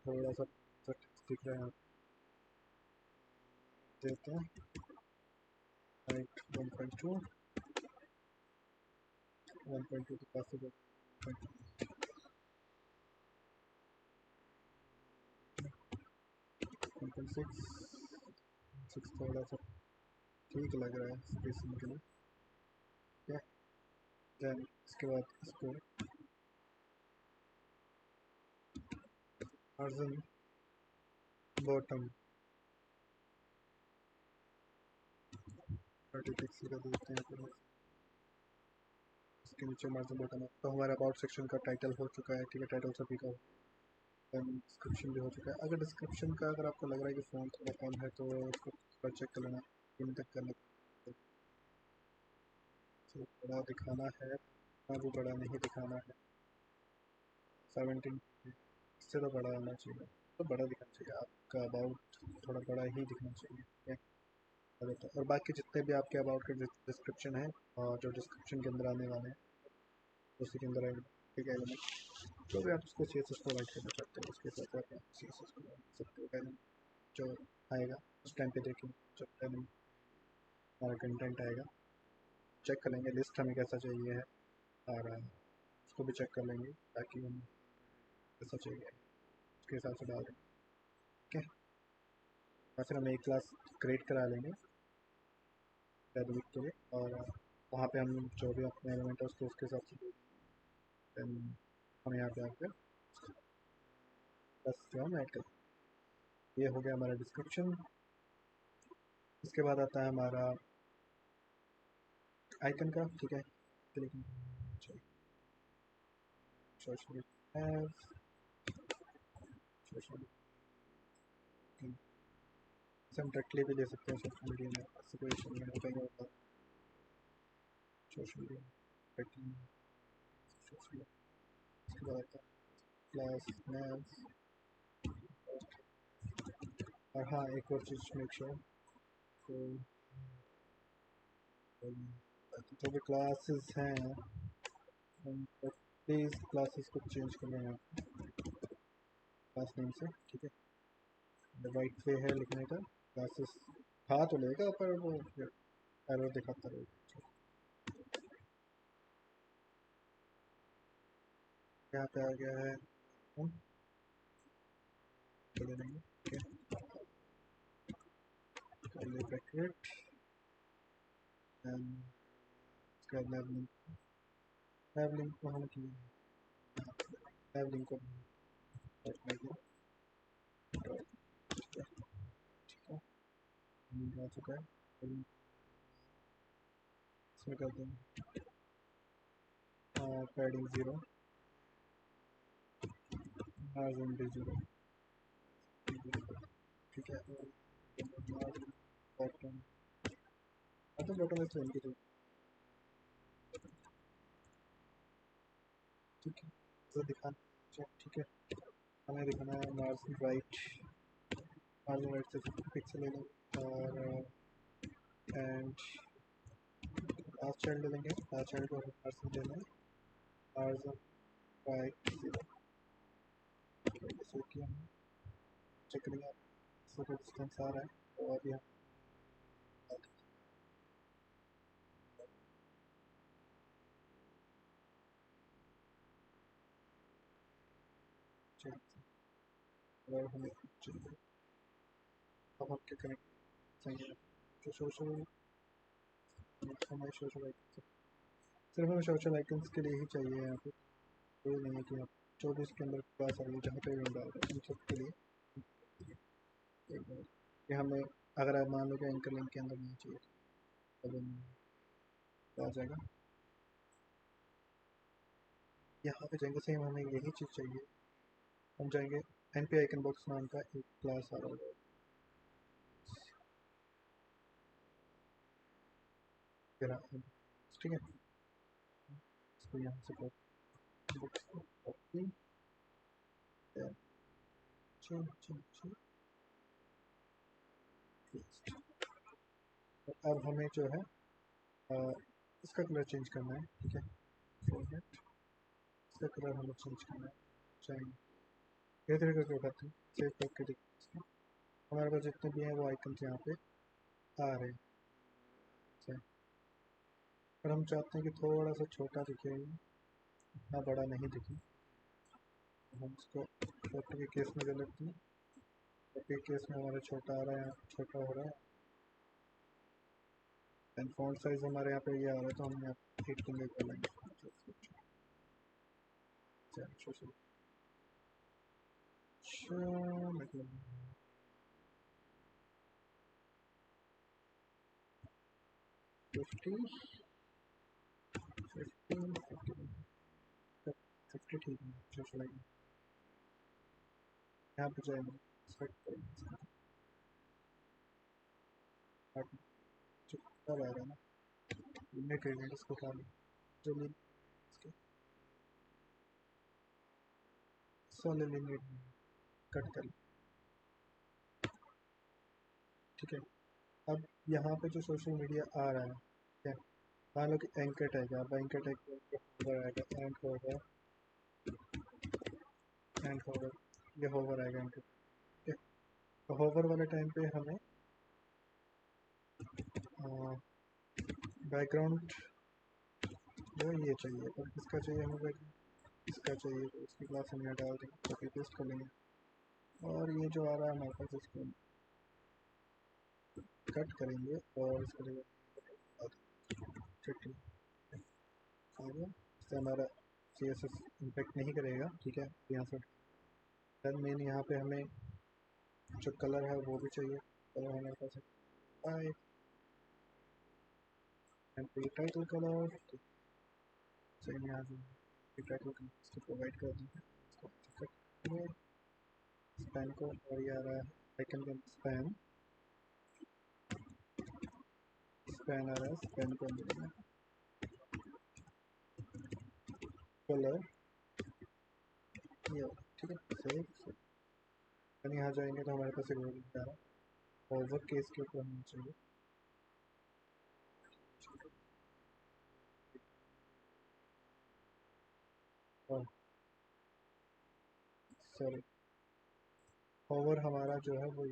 थोड़ा सा दिख रहा है, देते हैं हाइट 1.2, 1.2 तो काफ़ी 1.6 थोड़ा सा ठीक लग रहा है स्पेसिंग के लिए, ठीक है। देन इसके बाद इसको मार्जिन बॉटम 30 पिक्सल का देते हैं फिर इसके नीचे मार्जिन बटन है। तो हमारा अबाउट सेक्शन का टाइटल हो चुका है, ठीक है, टाइटल सभी का डिस्क्रिप्शन भी हो चुका है। अगर डिस्क्रिप्शन का अगर आपको लग रहा है कि फ़ोन थोड़ा कम है तो उसको थोड़ा चेक कर लेना, इन तक करना तो बड़ा दिखाना है, इतना भी बड़ा नहीं दिखाना है। 17 इससे तो बड़ा होना चाहिए, तो बड़ा दिखना चाहिए आपका अबाउट, थोड़ा बड़ा ही दिखना चाहिए, ठीक है। और बाकी जितने भी आपके अबाउट के डिस्क्रिप्शन है और जो डिस्क्रिप्शन के अंदर आने वाले हैं उसी के अंदर आएंगे, ठीक है। एलिमेंट जो भी आप उसको सी एस एस प्रोवाइड करना चाहते हो उसके साथ आप सी एस एस प्रोवाइड कर सकते हो। एलिमेंट जो आएगा उस टाइम पे देखेंगे, जब एलिमेंट हमारा कंटेंट आएगा चेक कर लेंगे, लिस्ट हमें कैसा चाहिए है और उसको भी चेक कर लेंगे ताकि हम कैसा चाहिए उसके हिसाब से डाल देंगे, ठीक है। और फिर हम एक क्लास क्रिएट करा लेंगे वीक के लिए और वहाँ पे हम जो भी अपने एलिमेंट है उसको उसके हिसाब से देन हम यहाँ पे आकर बस जो हम ऐड कर, ये हो गया हमारा डिस्क्रिप्शन। इसके बाद आता है हमारा आइकन का, ठीक है। सोशल हम डायरेक्टली भी ले सकते हैं सोशल मीडिया में, ऐसे कोई इशू नहीं होता है। सोशल मीडिया उसके बाद आता है क्लास मैथ्स। और हाँ एक और चीज़ मेक श्योर तो जो भी क्लासेस हैं प्लीज़ क्लासेस को चेंज कर लेना क्लास नेम से, ठीक है। राइट वे है लिखने का, क्लासेस था तो लेगा पर वो एरर दिखाता रहेगा। यहाँ पे आ गया है हम ले लेंगे, ठीक है। ब्रैकेट एंड उसके बाद लैब लिंक को हम लैब लिंक को आ चुका है, इसमें कर देंगे पैडिंग 0 मार्जिन भी 0, ठीक है। बॉटम तो बॉटम में सेम की जरूरत, ठीक है। तो दिखाना, ठीक है, हमें दिखाना है मार्जिन राइट, मार्जिन राइट से 50 पिक्सल ले लें और एंड लास्ट चाइल्ड ले लेंगे, लास्ट चाइल्ड को मार्जिन देना है मार्जिन राइट 0, जैसे कि हम चेक करेंगे इसका डिस्टेंस आ रहा है तो अभी हम और हमें चाहिए अब हम क्या करेंगे चाहिए जो सोशल हमें सोशल आइकन सिर्फ हमें सोशल आइकन्स के लिए ही चाहिए यहाँ पे, कोई नहीं है कि आप 24 के अंदर क्लास आ रही है जहाँ पे भी डाल रहे हैं इन सब के लिए कि हमें अगर आप मान लो कि एंकर लिंक के अंदर नहीं चाहिए तब हम आ जाएगा यहाँ पे जाएंगे, सेम हमें यही चीज़ चाहिए, हम जाएंगे एन पी आइकन बॉक्स नाम का एक क्लास आ रहा है, ठीक है। इसको यहाँ से कॉपी अब हमें जो है इसका कलर चेंज करना है, ठीक है। फॉर्मेट इसका कलर हमें चेंज करना है, चाहेंगे धीरे धीरे करके उठाते हैं, सेव करके देखते हैं हमारे पास जितने भी हैं वो आइकन यहाँ पे आ रहे हैं। पर हम चाहते हैं कि थोड़ा सा छोटा दिखे, इतना बड़ा नहीं दिखे, हम इसको फोटो के केस में ले लेते हैं, फोटो के केस में हमारा छोटा आ रहा है, छोटा हो रहा है एंड फॉन्ट साइज हमारे यहाँ पे ये आ रहा है तो हम यहाँ 18 कर लेंगे। मतलब 50 50 ठीक है, सोशलाइज यहाँ पे जाएंगे, सेलेक्ट करेंगे, जो कलर आ रहा है ना, लिमिट रेडियस इसको उठा लें, जो सोलर लिमिट कट कर लें, ठीक है। अब यहाँ पे जो सोशल मीडिया आ रहा है, ठीक है, मान लो कि एंकर टैग है, अब एंकर टैग होवर आएगा, एंड होवर, ये होवर आएगा एंकर, ठीक है। तो होवर वाले टाइम पे हमें बैकग्राउंड जो है ये चाहिए, और किसका चाहिए हमें बैकग्राउंड, इसका चाहिए, तो इसकी क्लास हम यहाँ डाल देंगे, कॉपी पेस्ट कर लेंगे, और ये जो आ रहा है हमारे पास इसको कट करेंगे और इसको ठीक आ गया, इससे हमारा CSS इम्पेक्ट नहीं करेगा, ठीक है। यहाँ से डन मेन, यहाँ पे हमें जो कलर है वो भी चाहिए, कलर हमारे पास है टाइटल कलर, सेम यहाँ से टाइटल कलर प्रोवाइड कर देंगे स्पैन को, और ये आ रहा है आइकन का स्पैन, स्पैन आ रहा है, स्पैन को कलर ये, ठीक है। सेव, यहाँ जाएंगे तो हमारे पास एक रोल आ रहा है, ओवर केस के ऊपर होना चाहिए, और सॉरी ओवर हमारा जो है वो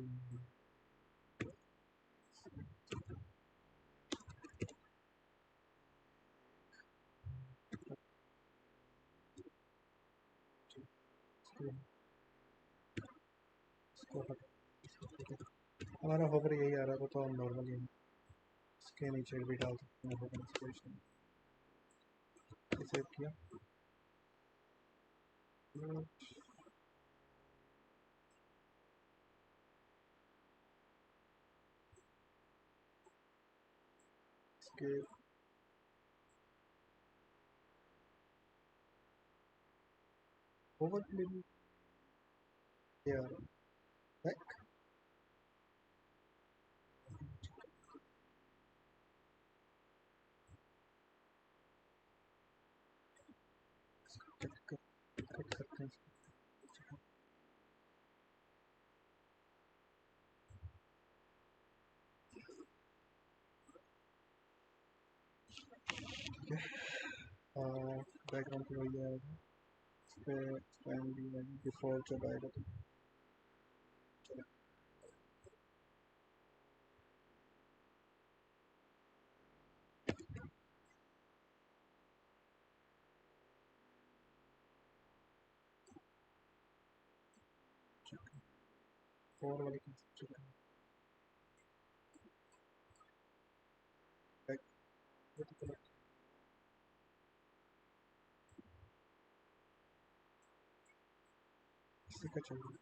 हमारा होवर यही आ रहा था, तो हम नॉर्मली इसके नीचे भी डाल सकते हैं होवर इंस्पिरेशन, सेव किया, इसके होवर ये आ रहा है बैक, कट करते हैं, ठीक है। बैकग्राउंड पे वही आएगा, इस पर स्पैन भी डिफॉल्ट जब आएगा तो चलो, 4 वाले की बैक, इसी का चाहिए,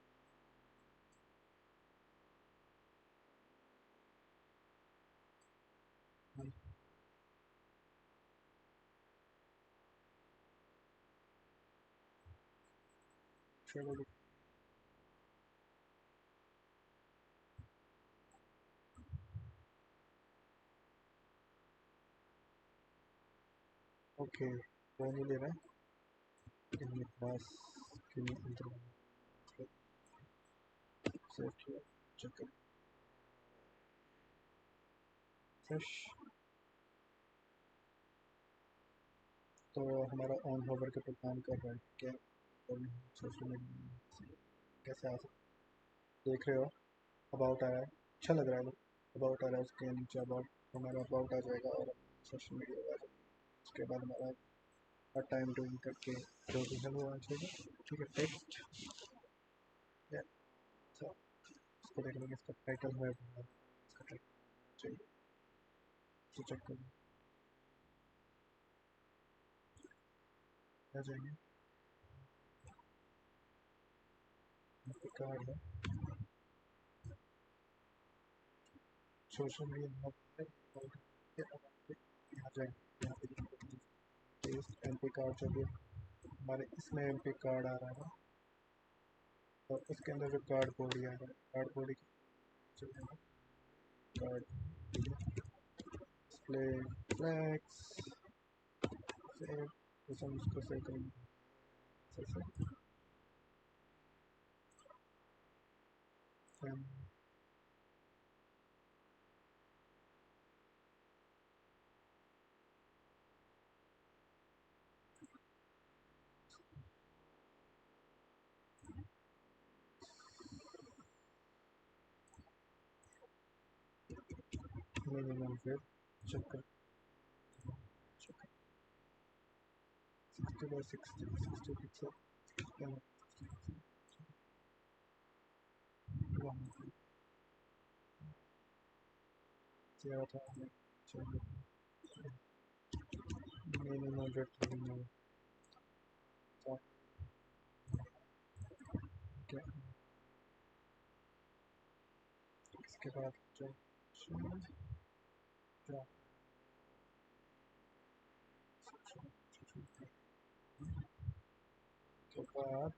चलो ओके, वो नहीं ले रहा है, मेरे पास कि नहीं अंदर सेव किया, चेक कर फ्रेश, तो हमारा ऑन होवर के पे काम कर रहा है, क्या सोशल मीडिया कैसे आ सकते देख रहे हो, अबाउट आ रहा है, अच्छा लग रहा है, अबाउट आ रहा है, उसके नीचे अबाउट, हमारा अबाउट आ जाएगा और सोशल मीडिया आ जाएगा, उसके बाद हमारा टाइम डूइंग करके जो भी है वो आ जाएगा, ठीक है। टेक्स्ट इसको देख लेंगे, इसका टाइटल है, इसका टाइटल चाहिए, तो चेक कर आ जाएंगे, कार्ड है सोशल मीडिया, यहाँ जाएंगे, यहाँ पे एमपी कार्ड जो भी हमारे इसमें एमपी कार्ड आ रहा है, और इसके अंदर जो कार्ड बॉडी आ रहा है, कार्ड बॉडी चलेगा, कार्ड डिस्प्ले फ्लैक्स सेव, जैसे हम उसको सेव करेंगे जैसे मिनिमम फिर चेक कर 60 by 60 पिक्सल क्या था मिनिमम रेट मिनिमम क्या इसके बाद जो के बाद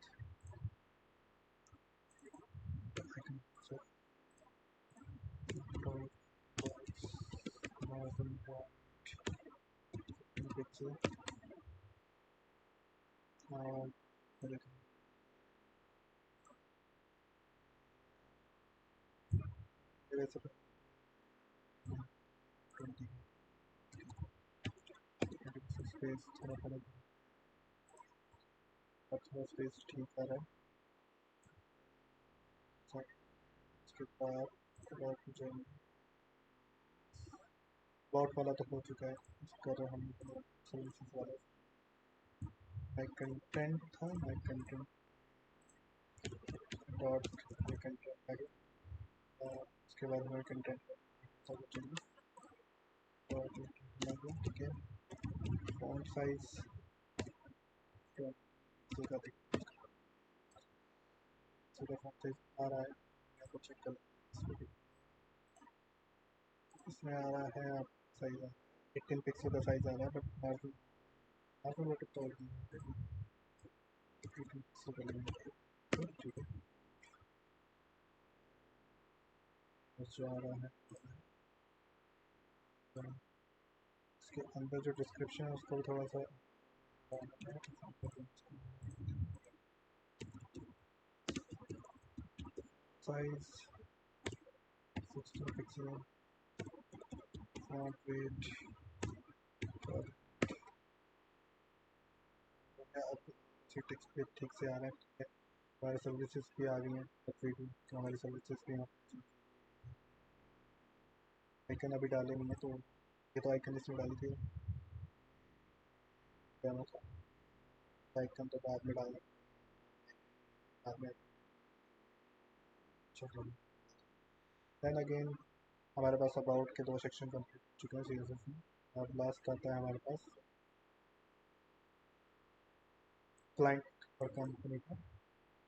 पिक्सल और वैसे 20 स्पेस थोड़ा थोड़ा थोड़ा स्पेस ठीक आ रहा है। उसके बाद जो बॉट वाला तो हो चुका है, कर हम सर्विसेज वाला माई कंटेंट था, my content dot my content आगे, उसके बाद हमारे कंटेंट ठीक है। फॉन्ट साइज सीधा फॉन्ट साइज आ रहा है, मैं को चेक कर, इसमें आ रहा है आप साइज 18 पिक्सल का साइज आ रहा है, बट मार्जिन मार्जिन तो 18 पिक्सल का लेंगे, ठीक है। जो आ रहा है इसके अंदर जो डिस्क्रिप्शन है उसको भी थोड़ा सा साइज 16 पिक्सल, फॉन्ट वेट और टेक्स्ट पे ठीक से आ रहा है, ठीक है। हमारी सर्विसेज भी आ गई हैं, तो हमारी सर्विसेज भी यहाँ आइकन अभी डाले नहीं है, तो ये तो आइकन इसमें डाली थी, आइकन तो बाद में डालें, बाद में चलो। देन अगेन हमारे पास अबाउट के 2 सेक्शन कंप्लीट हो चुके हैं सीएसएस में। अब लास्ट आता है हमारे पास क्लाइंट और कंपनी का,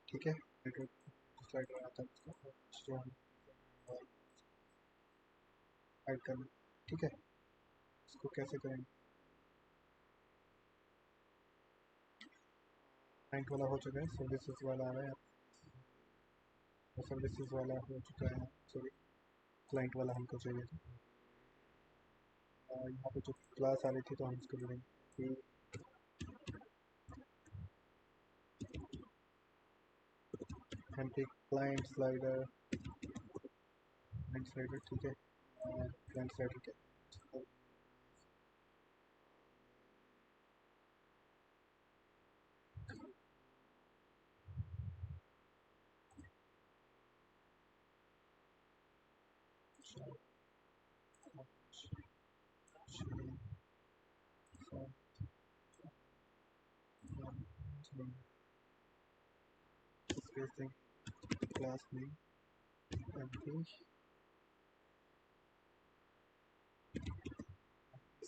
ठीक है। स्लाइड आता है उसका जो हम ऐड करना, ठीक है। इसको कैसे करेंगे, क्लाइंट वाला हो चुका है, सर्विसेज वाला आ रहा है, सर्विसेज वाला हो चुका है, सॉरी क्लाइंट वाला हमको चाहिए था। यहाँ पे जो क्लास आ रही थी तो हम इसको जोड़ेंगे क्लाइंट स्लाइडर, ठीक है। क्लाइंट स्लाइडर के spacing class name empty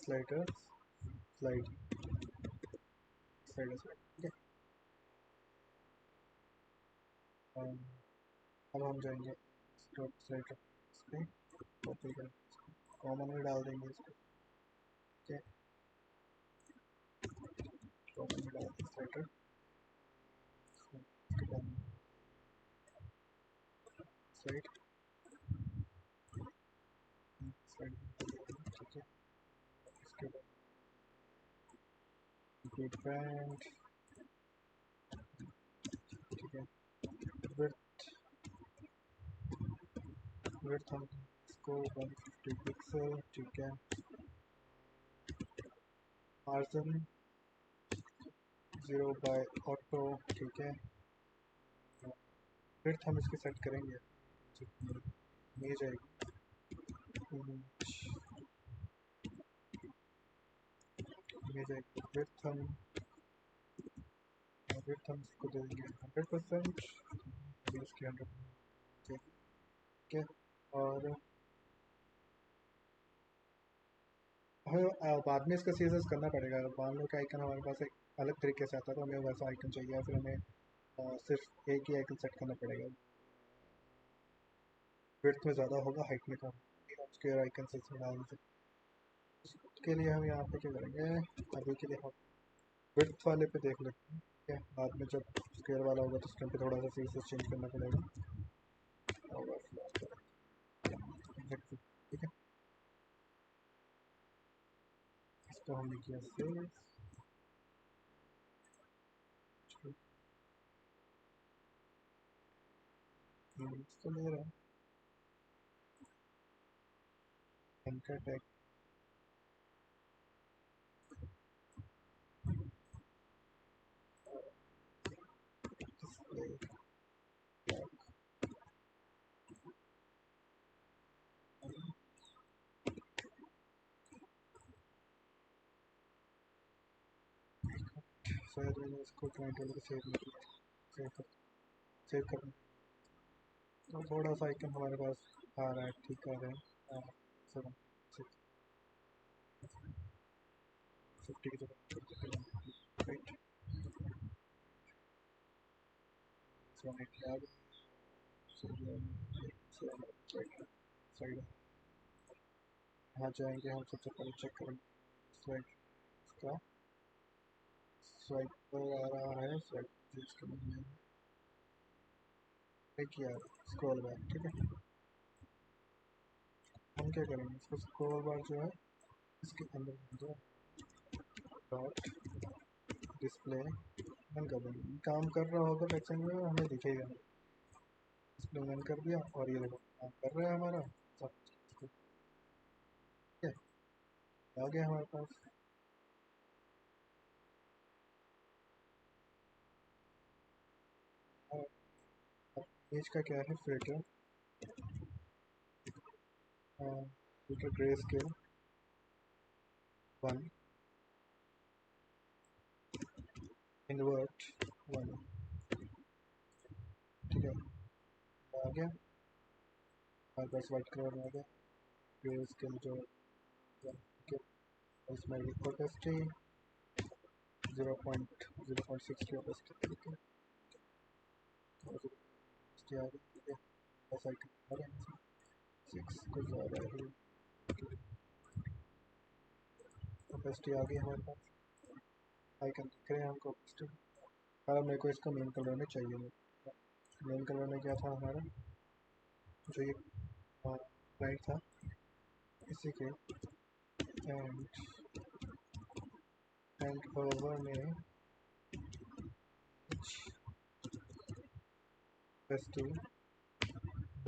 slider slide slider, ठीक है। अब हम जाएंगे स्लाइडर पे, कॉपी कर कॉमन में डाल देंगे इसको, टॉप में डाल दें स्लाइडर, स्लाइड स्लाइड, ठीक है। इसके बाद कंप्लीट बैंड, ठीक है। विड्थ विड्थ हम इसको 150 पिक्सल, ठीक है। मार्जिन 0 बाय ऑटो, ठीक है। विड्थ हम इसकी सेट करेंगे, नहीं जाएगी। ये जाएगी विड्थ हम इसको देंगे 100%, इसकी 100, ठीक है। और हमें बाद में इसका सीएसएस करना पड़ेगा। मान लो कि आइकन हमारे पास एक अलग तरीके से आता है, तो हमें वैसा आइकन चाहिए, या फिर हमें सिर्फ एक ही आइकन सेट करना पड़ेगा। विड्थ में ज़्यादा होगा, हाइट में कम, स्क्वायर आइकन से इसमें डाल सकते। उसके लिए हम यहाँ पे क्या करेंगे, अभी के लिए हम विड्थ वाले पे देख लेते हैं, ठीक है। बाद में जब स्क्वायर वाला होगा तो उसके पे थोड़ा सा सीएसएस चेंज करना पड़ेगा, ठीक है। इसको हमने किया सेव, इसको ले रहा है एंकर टैग, शायद मैंने इसको क्लाइंट वाले को सेव नहीं किया, सेव कर तो थोड़ा सा आइकन हमारे पास आ रहा है, ठीक आ रहा है। 50 की जगह राइट, 180 साइड। यहाँ जाएंगे हम, सबसे पहले चेक करेंगे स्वाइप का, स्वाइप पर आ रहा है, स्वाइप इसके लिए किया स्क्रॉल बार, ठीक है। हम क्या करेंगे, इसको स्क्रॉल बार जो है इसके अंदर जो डॉट डिस्प्ले बंद कर देंगे। काम कर रहा होगा टेक्स्ट में, हमें दिखेगा। डिस्प्ले बंद कर दिया, और ये देखो काम कर रहा है हमारा सब, ठीक है। आ गया हमारे पास। पेज का क्या है, filter, filter grey scale 1, invert 1, ठीक है। आ गया हमारे पास, वाइट कलर में आ गया ग्रे स्केल जो, ठीक है। इसमें ओपेसिटी 0.06 की ओपेसिटी, ठीक है। ओपेसिटी आ गई, ठीक है। बस आइकन आ रहा है 6 कुछ ज़्यादा है, ओपेसिटी आ गई हमारे पास, आइकन दिख रहे हैं हमको ओपेसिटी। और मेरे को इसका मेन कलर में चाहिए नहीं, मेन कलर में क्या था हमारा, जो ये लाइट था इसी के एंड ओवर में ओपेसिटी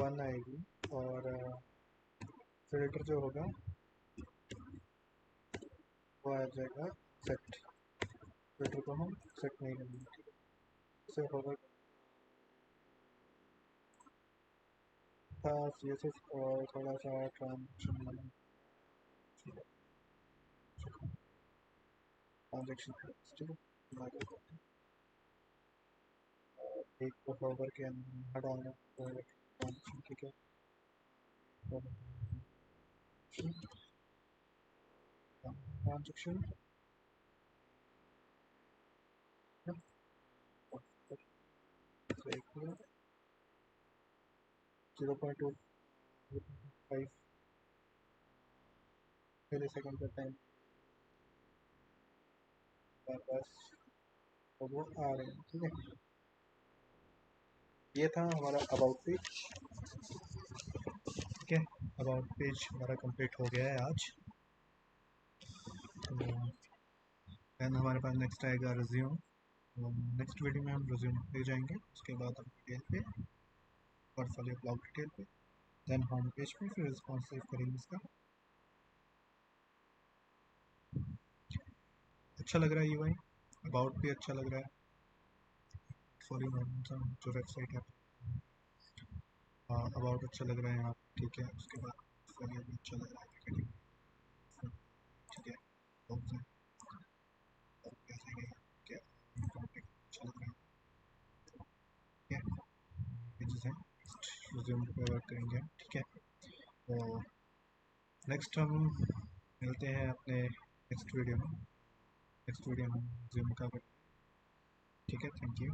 1 आएगी, और फिल्टर जो होगा वो आ जाएगा सेट। फिल्टर को हम सेट नहीं करेंगे, ठीक है। इसे होगा था CSS और थोड़ा सा ट्रांजेक्शन, ठीक है। एक को होवर के अंदर डालना ट्रांजेक्शन, ठीक है। ट्रांजेक्शन 0.25 मिली सेकेंड का टाइम, बस और वो आ रहे हैं, ठीक है। ये था हमारा अबाउट पेज, ठीक है। अबाउट पेज हमारा कंप्लीट हो गया है आज। तो देन हमारे पास नेक्स्ट आएगा रिज्यूम। नेक्स्ट वीडियो में हम रिज्यूम पे जाएंगे, उसके बाद हम डिटेल पे, पोर्टफोलियो ब्लॉग डिटेल पे, देन होम पेज पे, फिर रिस्पॉन्सिव करेंगे इसका। अच्छा लग रहा है यूआई, अबाउट भी अच्छा लग रहा है, पोर्टफोलियो जो वेबसाइट है, हाँ अबाउट अच्छा लग रहा है यहाँ, ठीक है। उसके बाद पोर्टफोलियो भी अच्छा लग रहा है, ठीक है। बहुत है, और कैसे है, क्या अच्छा लग रहा है, ठीक है। ये चीज़ें रिज्यूम पे वर्क करेंगे, ठीक है। तो नेक्स्ट हम मिलते हैं अपने नेक्स्ट वीडियो में। नेक्स्ट वीडियो में रिज्यूम का, ठीक है। Thank you.